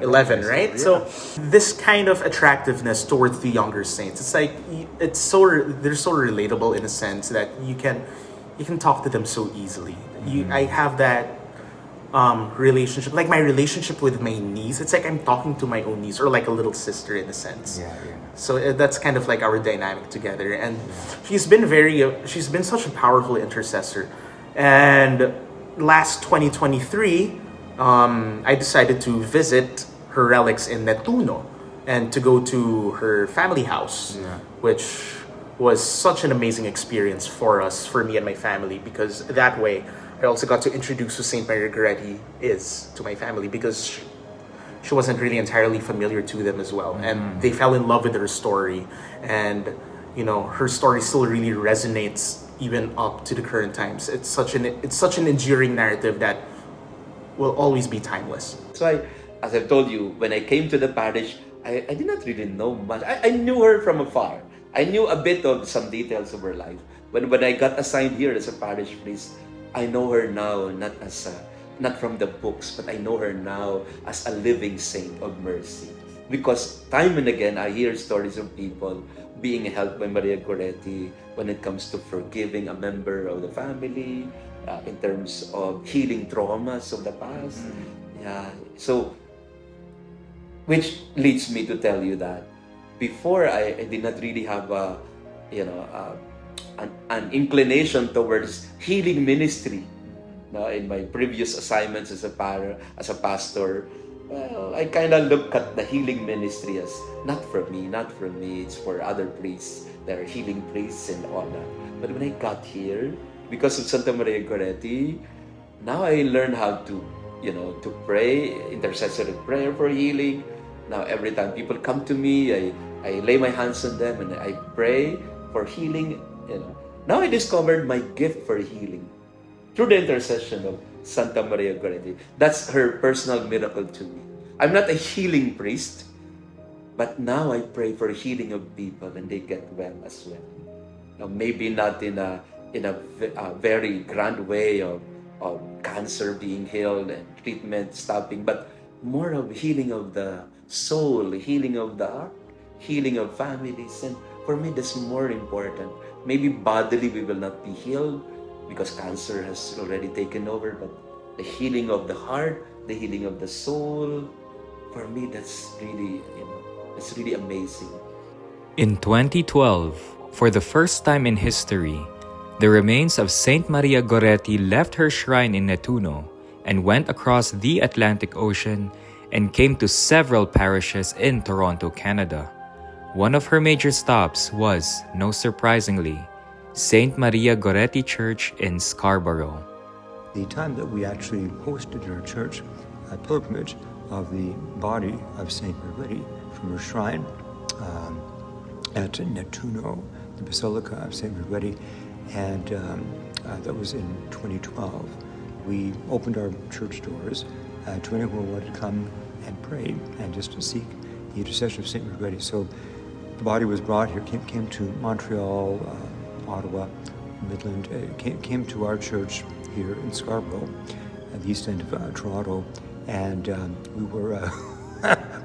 11, right? Yeah. So this kind of attractiveness towards the younger saints, it's like they're so relatable in a sense that you can talk to them so easily. I have that relationship, like my relationship with my niece. It's like I'm talking to my own niece, or like a little sister in a sense. Yeah. So that's kind of like our dynamic together. And she's been such a powerful intercessor. And last 2023, I decided to visit her relics in Nettuno and to go to her family house, which was such an amazing experience for me and my family, because that way I also got to introduce who Saint Maria Goretti is to my family, because she wasn't really entirely familiar to them as well. And they fell in love with her story. And, her story still really resonates even up to the current times. It's such an enduring narrative that will always be timeless. That's why, as I've told you, when I came to the parish, I did not really know much. I knew her from afar. I knew a bit of some details of her life. When I got assigned here as a parish priest, I know her now not from the books, but I know her now as a living saint of mercy. Because time and again, I hear stories of people being helped by Maria Goretti when it comes to forgiving a member of the family, in terms of healing traumas of the past. Yeah. So, which leads me to tell you that before I did not really have an inclination towards healing ministry. Now, in my previous assignments as a pastor, well, I kind of look at the healing ministry as not for me, it's for other priests. There are healing priests and all that. But when I got here, because of Santa Maria Goretti, now I learned how to, to pray, intercessory prayer for healing. Now, every time people come to me, I lay my hands on them and I pray for healing. Now I discovered my gift for healing through the intercession of Santa Maria Goretti. That's her personal miracle to me. I'm not a healing priest, but now I pray for healing of people and they get well as well. Now, maybe not in a very grand way of cancer being healed and treatment stopping, but more of healing of the soul, healing of the heart, healing of families. And for me, that's more important. Maybe bodily we will not be healed because cancer has already taken over, but the healing of the heart, the healing of the soul, for me, that's really, it's really amazing. In 2012, for the first time in history, the remains of Saint Maria Goretti left her shrine in Nettuno and went across the Atlantic Ocean and came to several parishes in Toronto, Canada. One of her major stops was, no surprisingly, Saint Maria Goretti Church in Scarborough. The time that we actually hosted in our church a pilgrimage of the body of Saint Goretti from her shrine at Nettuno, the Basilica of Saint Goretti, and that was in 2012. We opened our church doors to anyone who wanted to come and pray and just to seek the intercession of Saint Goretti. So the body was brought here, came to Montreal, Ottawa, Midland, came to our church here in Scarborough, at the east end of Toronto, and we were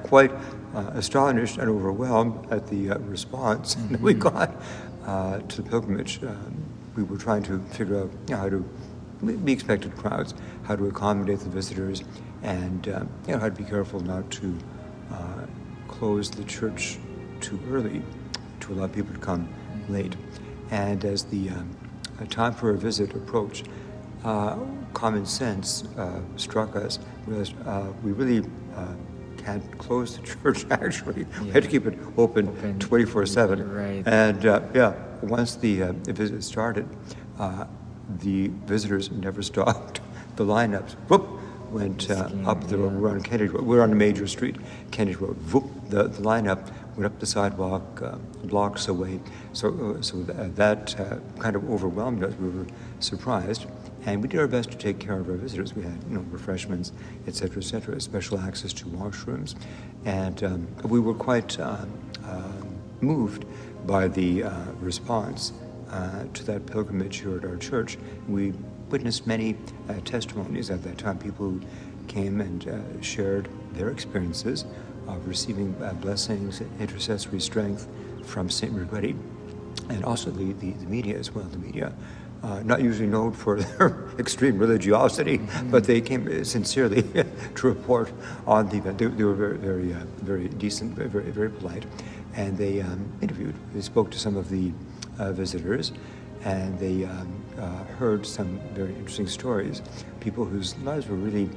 quite astonished and overwhelmed at the response that we got to the pilgrimage. We were trying to figure out how to, we expected crowds, how to accommodate the visitors, and how to be careful not to close the church too early to allow people to come late. And as the time for a visit approached, common sense struck us. We really can't close the church, actually. We had to keep it open 24/7. Right. And once the visit started, the visitors never stopped. The lineups, whoop, went up the road. We're on Kennedy Road. We're on a major street, Kennedy Road. Whoop, the lineup went up the sidewalk blocks away. So that kind of overwhelmed us. We were surprised, and we did our best to take care of our visitors. We had refreshments, etc., special access to washrooms, and we were quite moved by the response to that pilgrimage here at our church. We witnessed many testimonies at that time, people who came and shared their experiences of receiving blessings, intercessory strength from St. Goretti, and also the media as well. The media, not usually known for their extreme religiosity, but they came sincerely to report on the event. They were very decent, very polite, and they interviewed. They spoke to some of the visitors, and they heard some very interesting stories. People whose lives were really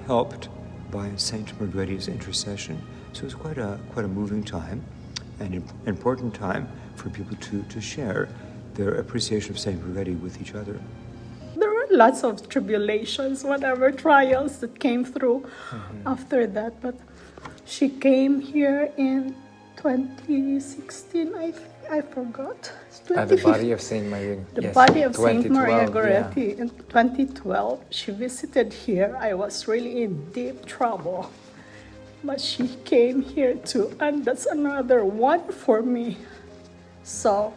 helped by Saint Margaret's intercession. So it was quite a moving time, an important time for people to share their appreciation of Saint Goretti with each other. There were lots of tribulations, whatever trials that came through after that. But she came here in 2016, I forgot. The body of Saint Maria. The body of Saint 2012, Maria Goretti in 2012. She visited here. I was really in deep trouble, but she came here too, and that's another one for me. So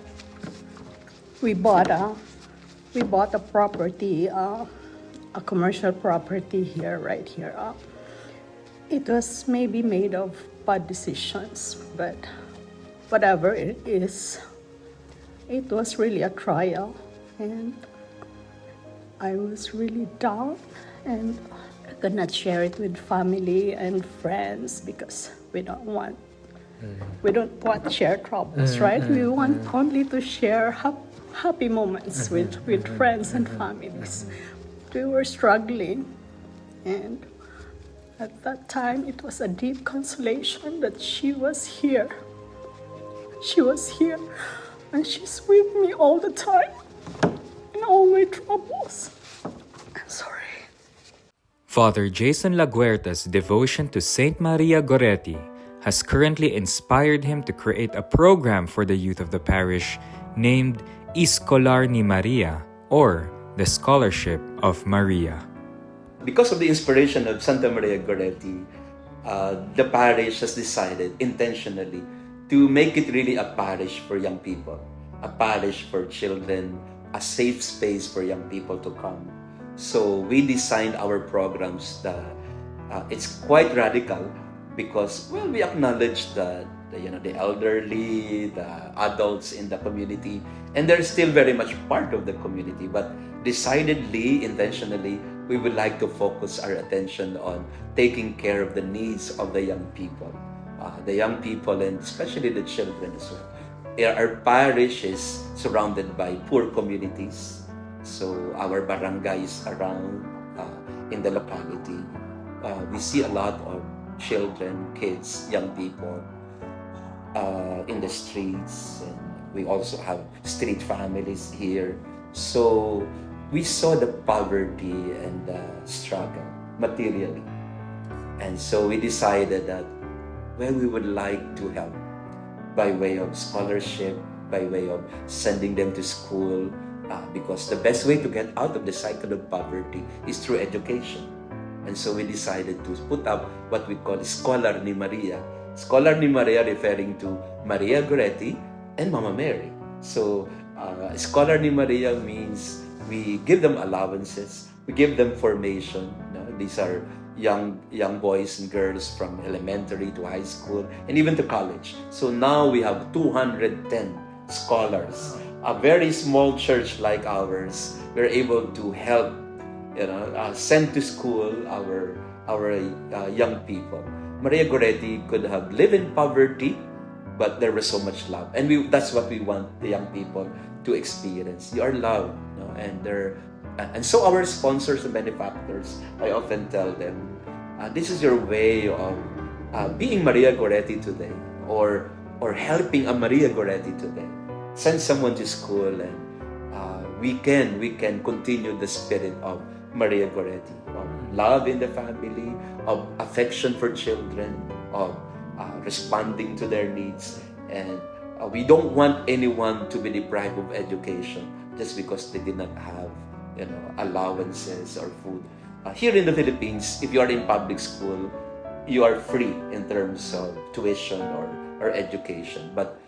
we bought a property, a commercial property here, right here. It was maybe made of bad decisions, but whatever it is, it was really a trial, and I was really down, and I could not share it with family and friends because we don't want to share troubles, right? We want only to share happy moments with friends and families. We were struggling, and at that time it was a deep consolation that she was here. She was here, and she's with me all the time in all my troubles. I'm sorry. Father Jason Laguerta's devotion to Saint Maria Goretti has currently inspired him to create a program for the youth of the parish named Escolar ni Maria, or the Scholarship of Maria. Because of the inspiration of Santa Maria Goretti, the parish has decided intentionally to make it really a parish for young people, a parish for children, a safe space for young people to come. So we designed our programs that it's quite radical because, well, we acknowledge that the elderly, the adults in the community, and they're still very much part of the community. But decidedly, intentionally, we would like to focus our attention on taking care of the needs of the young people. And especially the children as well. Our parish is surrounded by poor communities. So our barangays around in the locality, we see a lot of children, kids, young people in the streets. And we also have street families here. So we saw the poverty and the struggle materially. And so we decided that we would like to help by way of scholarship, by way of sending them to school, because the best way to get out of the cycle of poverty is through education. And so we decided to put up what we call Escolar ni Maria. Escolar ni Maria referring to Maria Goretti and Mama Mary. So Escolar ni Maria means we give them allowances, we give them formation. These are young boys and girls from elementary to high school and even to college. So now we have 210 scholars. A very small church like ours, we're able to help, send to school our young people. Maria Goretti could have lived in poverty, but there was so much love, and that's what we want the young people to experience. You are loved, and so our sponsors and benefactors, I often tell them, this is your way of being Maria Goretti today, or helping a Maria Goretti today. Send someone to school, and we can continue the spirit of Maria Goretti, of love in the family, of affection for children, of responding to their needs. And we don't want anyone to be deprived of education just because they did not have allowances or food. Here in the Philippines, if you are in public school, you are free in terms of tuition or education. But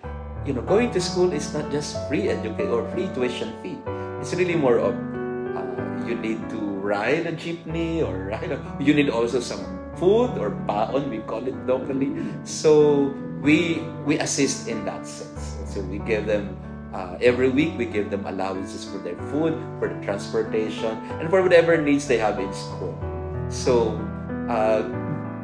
going to school is not just free education or free tuition fee. It's really more of you need to ride a jeepney, or you need also some food or baon, we call it locally. So we assist in that sense. So we give them every week, we give them allowances for their food, for the transportation, and for whatever needs they have in school. So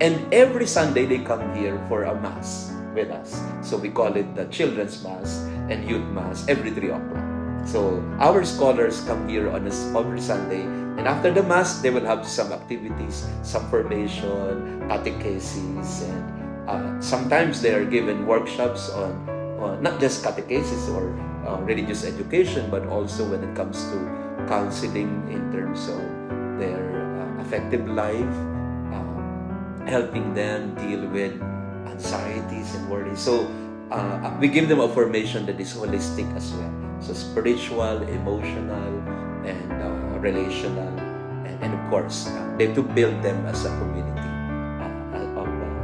and every Sunday they come here for a mass with us. So we call it the Children's Mass and Youth Mass every 3 o'clock. So our scholars come here on every Sunday, and after the Mass, they will have some activities, some formation, catechesis, and sometimes they are given workshops on not just catechesis or religious education, but also when it comes to counseling in terms of their affective life, helping them deal with anxieties and worries. So we give them a formation that is holistic as well. So spiritual, emotional, and relational, and of course, they to build them as a community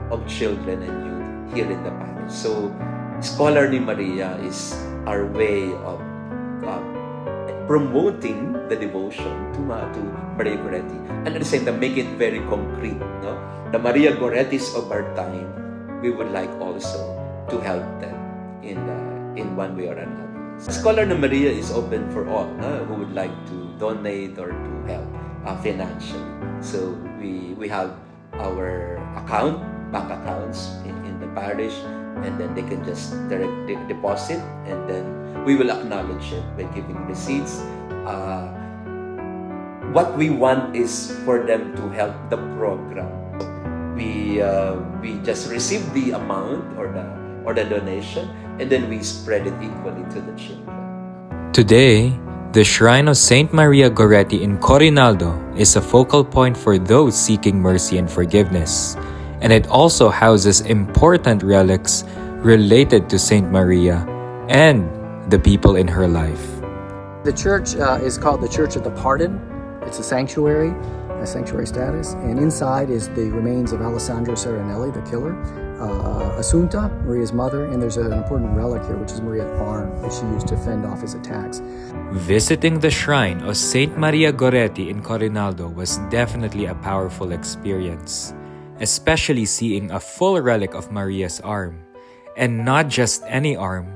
of children and youth here in the parish. So Scholar ni Maria is our way of promoting the devotion to Maria Goretti, and at the same time make it very concrete. No, the Maria Gorettis of our time, we would like also to help them in one way or another. Scholar ni Maria is open for all who would like to donate or to help financially. So we have our bank accounts in the parish, and then they can just direct deposit, and then we will acknowledge it by giving receipts. What we want is for them to help the program. We just receive the amount or the donation, and then we spread it equally to the children. Today, the Shrine of Saint Maria Goretti in Corinaldo is a focal point for those seeking mercy and forgiveness, and it also houses important relics related to Saint Maria and the people in her life. The church is called the Church of the Pardon. It's a sanctuary status, and inside is the remains of Alessandro Serenelli, the killer, Assunta, Maria's mother, and there's an important relic here, which is Maria's arm, which she used to fend off his attacks. Visiting the shrine of Saint Maria Goretti in Corinaldo was definitely a powerful experience, especially seeing a full relic of Maria's arm, and not just any arm,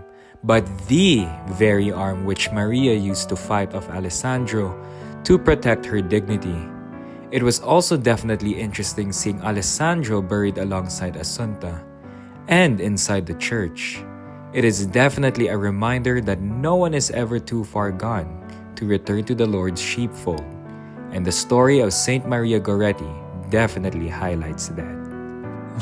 but the very arm which Maria used to fight off Alessandro to protect her dignity. It was also definitely interesting seeing Alessandro buried alongside Assunta and inside the church. It is definitely a reminder that no one is ever too far gone to return to the Lord's sheepfold, and the story of Saint Maria Goretti definitely highlights that.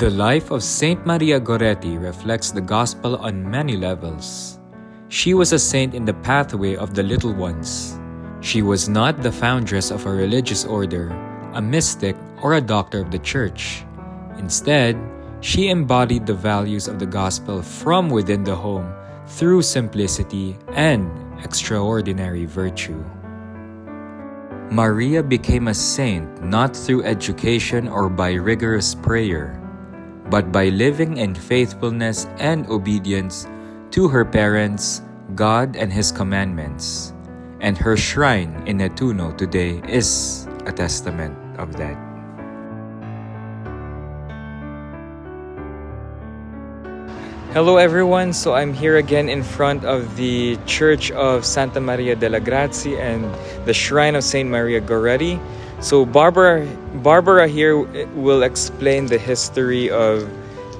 The life of Saint Maria Goretti reflects the gospel on many levels. She was a saint in the pathway of the little ones. She was not the foundress of a religious order, a mystic, or a doctor of the church. Instead, she embodied the values of the gospel from within the home through simplicity and extraordinary virtue. Maria became a saint not through education or by rigorous prayer, but by living in faithfulness and obedience to her parents, God, and His commandments. And her shrine in Nettuno today is a testament of that. Hello everyone, so I'm here again in front of the Church of Santa Maria della Grazie and the Shrine of Saint Maria Goretti. So Barbara here will explain the history of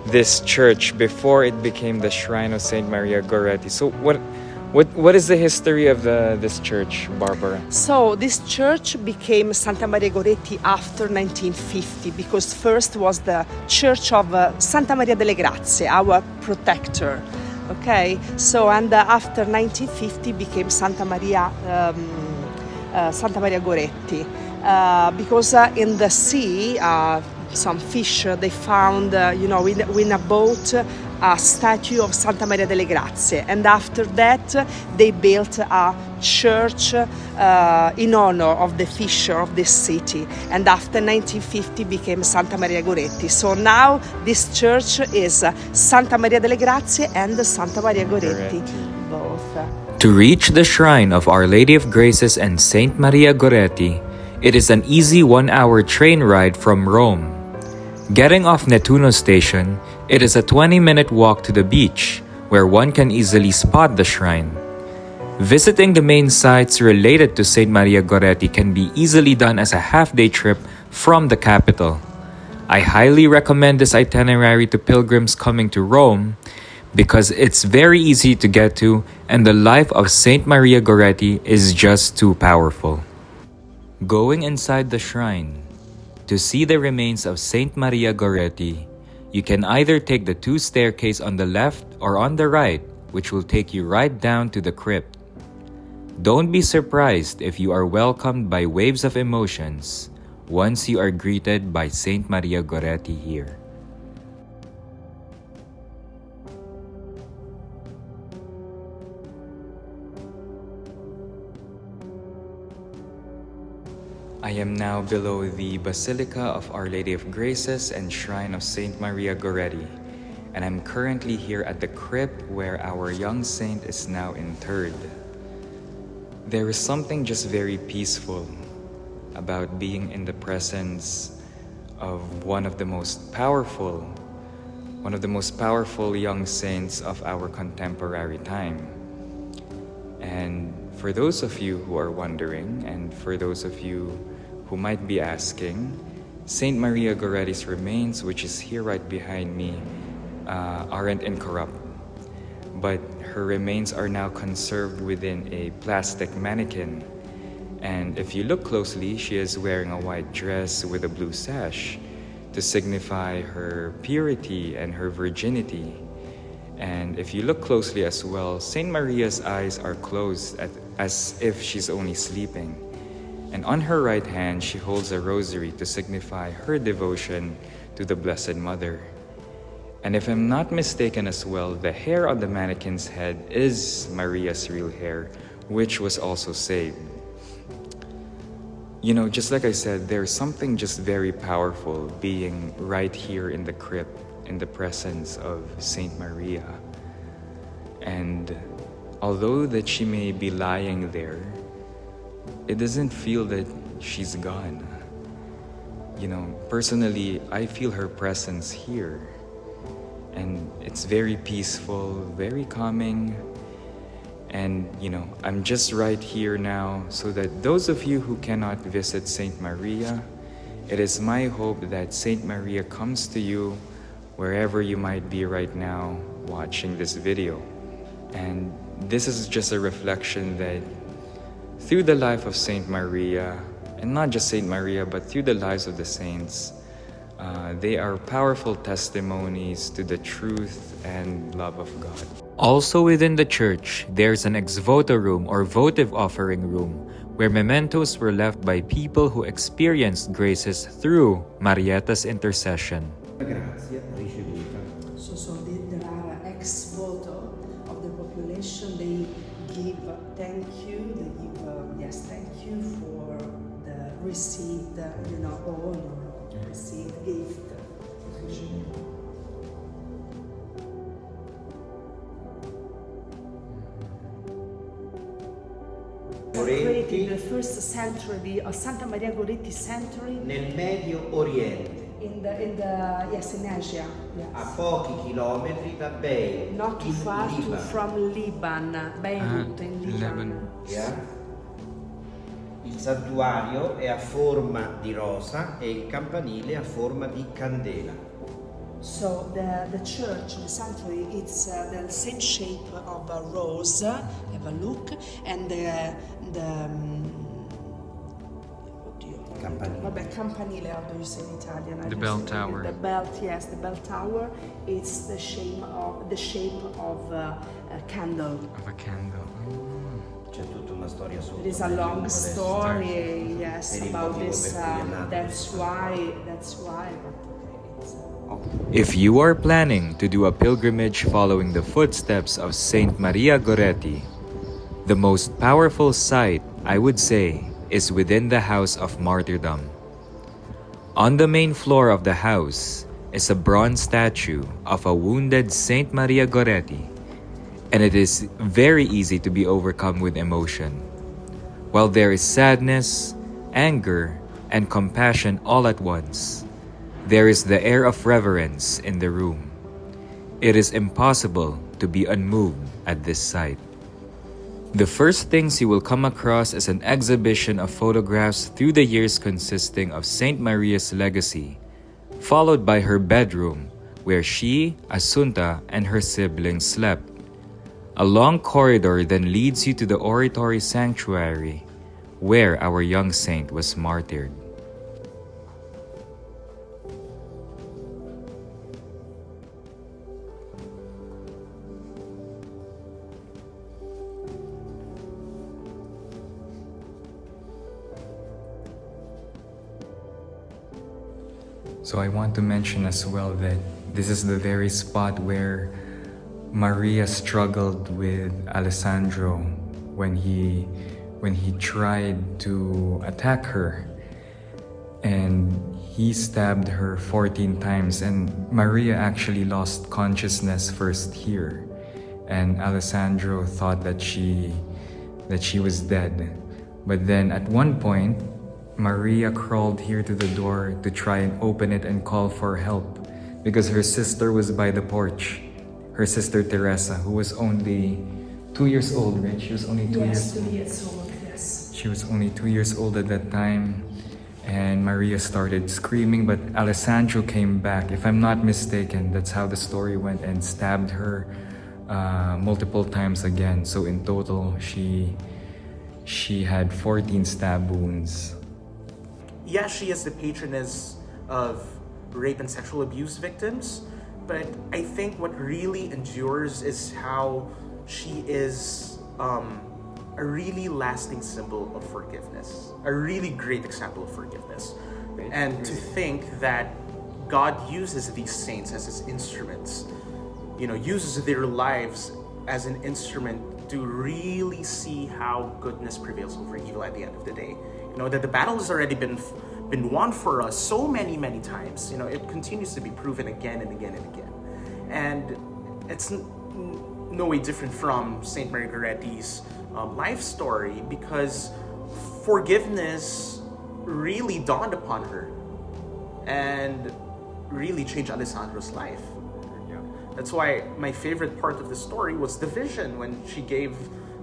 this church before it became the Shrine of Saint Maria Goretti. So what is the history of this church, Barbara? So this church became Santa Maria Goretti after 1950 because first was the Church of Santa Maria delle Grazie, our protector. Okay, so and after 1950 became Santa Maria Goretti because in the sea some fish they found in a boat a statue of Santa Maria delle Grazie, and after that they built a church in honor of the fisher of this city, and after 1950 became Santa Maria Goretti. So now this church is Santa Maria delle Grazie and Santa Maria Goretti. Both. To reach the shrine of Our Lady of Graces and Saint Maria Goretti, it is an easy 1-hour train ride from Rome. Getting off Nettuno station, it is a 20-minute walk to the beach, where one can easily spot the shrine. Visiting the main sites related to Saint Maria Goretti can be easily done as a half-day trip from the capital. I highly recommend this itinerary to pilgrims coming to Rome because it's very easy to get to and the life of Saint Maria Goretti is just too powerful. Going inside the shrine, to see the remains of Saint Maria Goretti, you can either take the 2 staircases on the left or on the right, which will take you right down to the crypt. Don't be surprised if you are welcomed by waves of emotions once you are greeted by Saint Maria Goretti here. I am now below the Basilica of Our Lady of Graces and Shrine of Saint Maria Goretti, and I'm currently here at the crypt where our young saint is now interred. There is something just very peaceful about being in the presence of one of the most powerful young saints of our contemporary time. And for those of you who are wondering, and for those of you who might be asking, Saint Maria Goretti's remains, which is here right behind me, aren't incorrupt, but her remains are now conserved within a plastic mannequin. And if you look closely, she is wearing a white dress with a blue sash to signify her purity and her virginity. And if you look closely as well, Saint Maria's eyes are closed as if she's only sleeping. And on her right hand, she holds a rosary to signify her devotion to the Blessed Mother. And if I'm not mistaken as well, the hair on the mannequin's head is Maria's real hair, which was also saved. You know, just like I said, there's something just very powerful being right here in the crypt, in the presence of Saint Maria. And although that she may be lying there, it doesn't feel that she's gone. You know, personally, I feel her presence here. And it's very peaceful, very calming. And, you know, I'm just right here now so that those of you who cannot visit Saint Maria, it is my hope that Saint Maria comes to you wherever you might be right now watching this video. And this is just a reflection that through the life of Saint Maria, and not just Saint Maria, but through the lives of the saints, they are powerful testimonies to the truth and love of God. Also within the church, there's an ex voto room or votive offering room where mementos were left by people who experienced graces through Marietta's intercession. So there are ex voto of the population. They give thank you. They give thank you for the received honor, received gift. Celebrated the first century of Santa Maria Goretti century nel Medio Oriente. in Asia. Yes. A pochi chilometri da Beirut, Not too far from Lebanon, Beirut in Lebanon. Yeah. Il santuario è a forma di rosa e il campanile a forma di candela. So the church, the sanctuary, it's the same shape of a rose. Have a look, and campanile. How do you say in Italian? The bell tower. The bell, yes, the bell tower. It's the shape of a candle. Of a candle. C'è tutta una storia sotto. There is a long story, yes, about this. That's why. If you are planning to do a pilgrimage following the footsteps of Saint Maria Goretti, the most powerful sight, I would say, is within the House of Martyrdom. On the main floor of the house is a bronze statue of a wounded Saint Maria Goretti, and it is very easy to be overcome with emotion. While there is sadness, anger, and compassion all at once, there is the air of reverence in the room. It is impossible to be unmoved at this sight. The first things you will come across is an exhibition of photographs through the years consisting of Saint Maria's legacy, followed by her bedroom, where she, Assunta, and her siblings slept. A long corridor then leads you to the oratory sanctuary, where our young saint was martyred. So I want to mention as well that this is the very spot where Maria struggled with Alessandro when he tried to attack her, and he stabbed her 14 times, and Maria actually lost consciousness first here, and Alessandro thought that she was dead. But then at one point, Maria crawled here to the door to try and open it and call for help because her sister was by the porch. Her sister Teresa, who was only 2 years old, right? She was only 2 years old. 2 years old, yes. She was only 2 years old at that time, and Maria started screaming, but Alessandro came back. If I'm not mistaken, that's how the story went, and stabbed her multiple times again. So in total, she had 14 stab wounds. Yeah, she is the patroness of rape and sexual abuse victims, but I think what really endures is how she is a really lasting symbol of forgiveness, a really great example of forgiveness. And to think that God uses these saints as his instruments, uses their lives as an instrument to really see how goodness prevails over evil at the end of the day. That the battle has already been won for us so many times. It continues to be proven again and again and again. And it's no way different from Saint Maria Goretti's life story, because forgiveness really dawned upon her and really changed Alessandro's life. That's why my favorite part of the story was the vision when she gave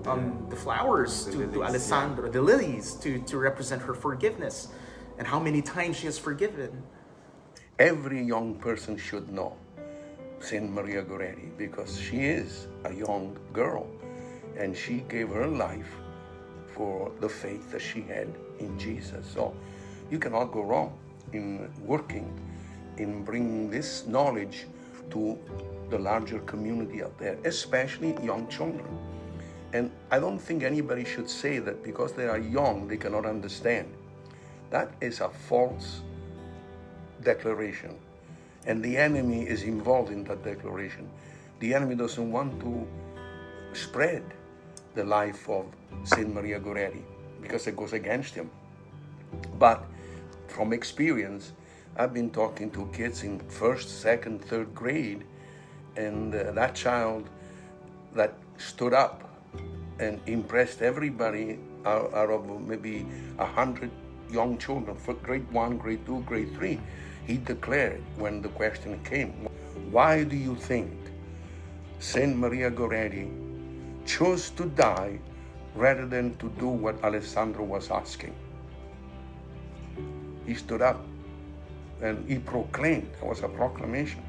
the flowers to Alessandro, the lilies, to represent her forgiveness, and how many times she has forgiven. Every young person should know Saint Maria Goretti, because she is a young girl and she gave her life for the faith that she had in Jesus. So you cannot go wrong in working, in bringing this knowledge to the larger community out there, especially young children. And I don't think anybody should say that because they are young, they cannot understand. That is a false declaration. And the enemy is involved in that declaration. The enemy doesn't want to spread the life of Saint Maria Goretti because it goes against him. But from experience, I've been talking to kids in first, second, third grade, and that child that stood up and impressed everybody out of maybe 100 young children for grade 1, grade 2, grade 3. he declared when the question came, why do you think Saint Maria Goretti chose to die rather than to do what Alessandro was asking? He stood up and he proclaimed. It was a proclamation.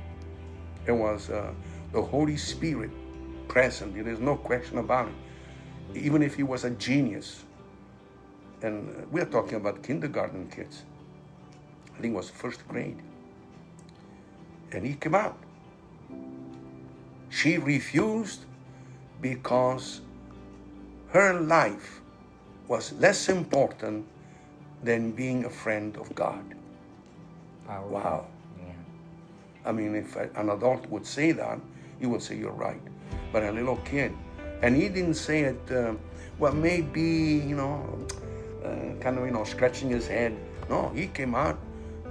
It was the Holy Spirit present. There is no question about it. Even if he was a genius, and we are talking about kindergarten kids. I think it was first grade. And he came out. She refused because her life was less important than being a friend of God. Powerful. Wow. Yeah. I mean, if an adult would say that, he would say, you're right. But a little kid, and he didn't say it, well, maybe, kind of, scratching his head. No, he came out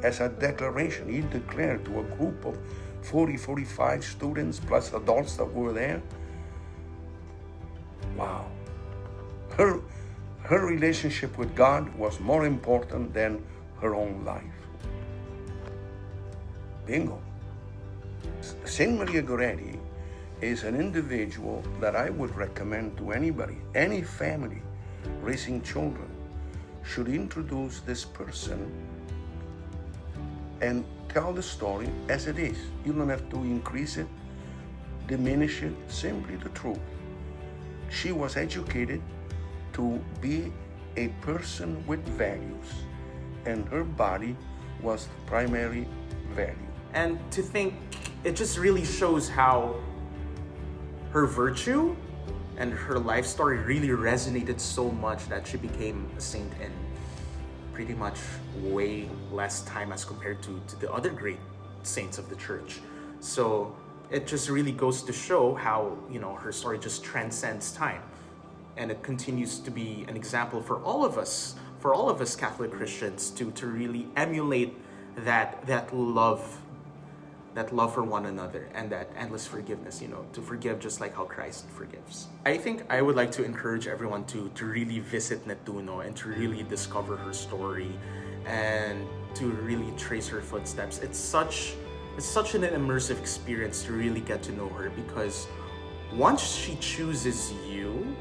as a declaration. He declared to a group of 40, 45 students, plus adults that were there. Wow. Her relationship with God was more important than her own life. Bingo. Saint Maria Goretti is an individual that I would recommend to anybody, any family raising children should introduce this person and tell the story as it is. You don't have to increase it, diminish it, simply the truth. She was educated to be a person with values, and her body was the primary value. And to think, it just really shows how her virtue and her life story really resonated so much that she became a saint in pretty much way less time as compared to the other great saints of the church. So it just really goes to show how, her story just transcends time. And it continues to be an example for all of us Catholic Christians to really emulate that love for one another and that endless forgiveness, to forgive just like how Christ forgives. I think I would like to encourage everyone to really visit Nettuno and to really discover her story and to really trace her footsteps. It's such an immersive experience to really get to know her, because once she chooses you,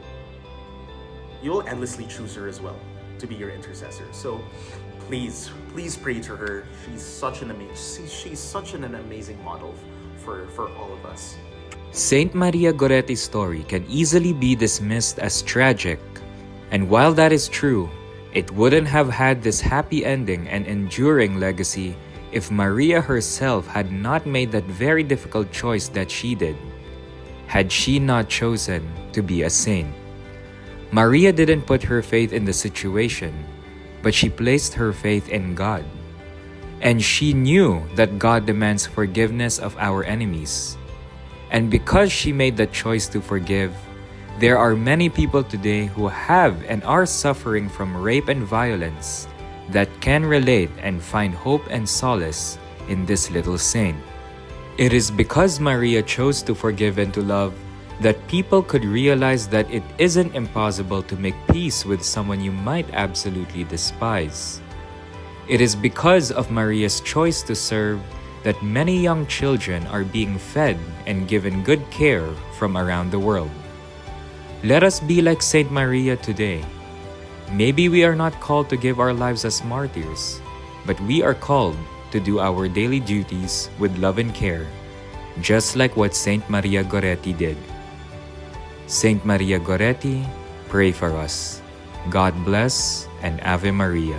you'll endlessly choose her as well to be your intercessor. So please pray to her. She's such an amazing model for all of us. Saint Maria Goretti's story can easily be dismissed as tragic, and while that is true, it wouldn't have had this happy ending and enduring legacy if Maria herself had not made that very difficult choice that she did. Had she not chosen to be a saint. Maria didn't put her faith in the situation, but she placed her faith in God. And she knew that God demands forgiveness of our enemies. And because she made the choice to forgive, there are many people today who have and are suffering from rape and violence that can relate and find hope and solace in this little saint. It is because Maria chose to forgive and to love that people could realize that it isn't impossible to make peace with someone you might absolutely despise. It is because of Maria's choice to serve that many young children are being fed and given good care from around the world. Let us be like Saint Maria today. Maybe we are not called to give our lives as martyrs, but we are called to do our daily duties with love and care, just like what Saint Maria Goretti did. Saint Maria Goretti, pray for us. God bless and Ave Maria.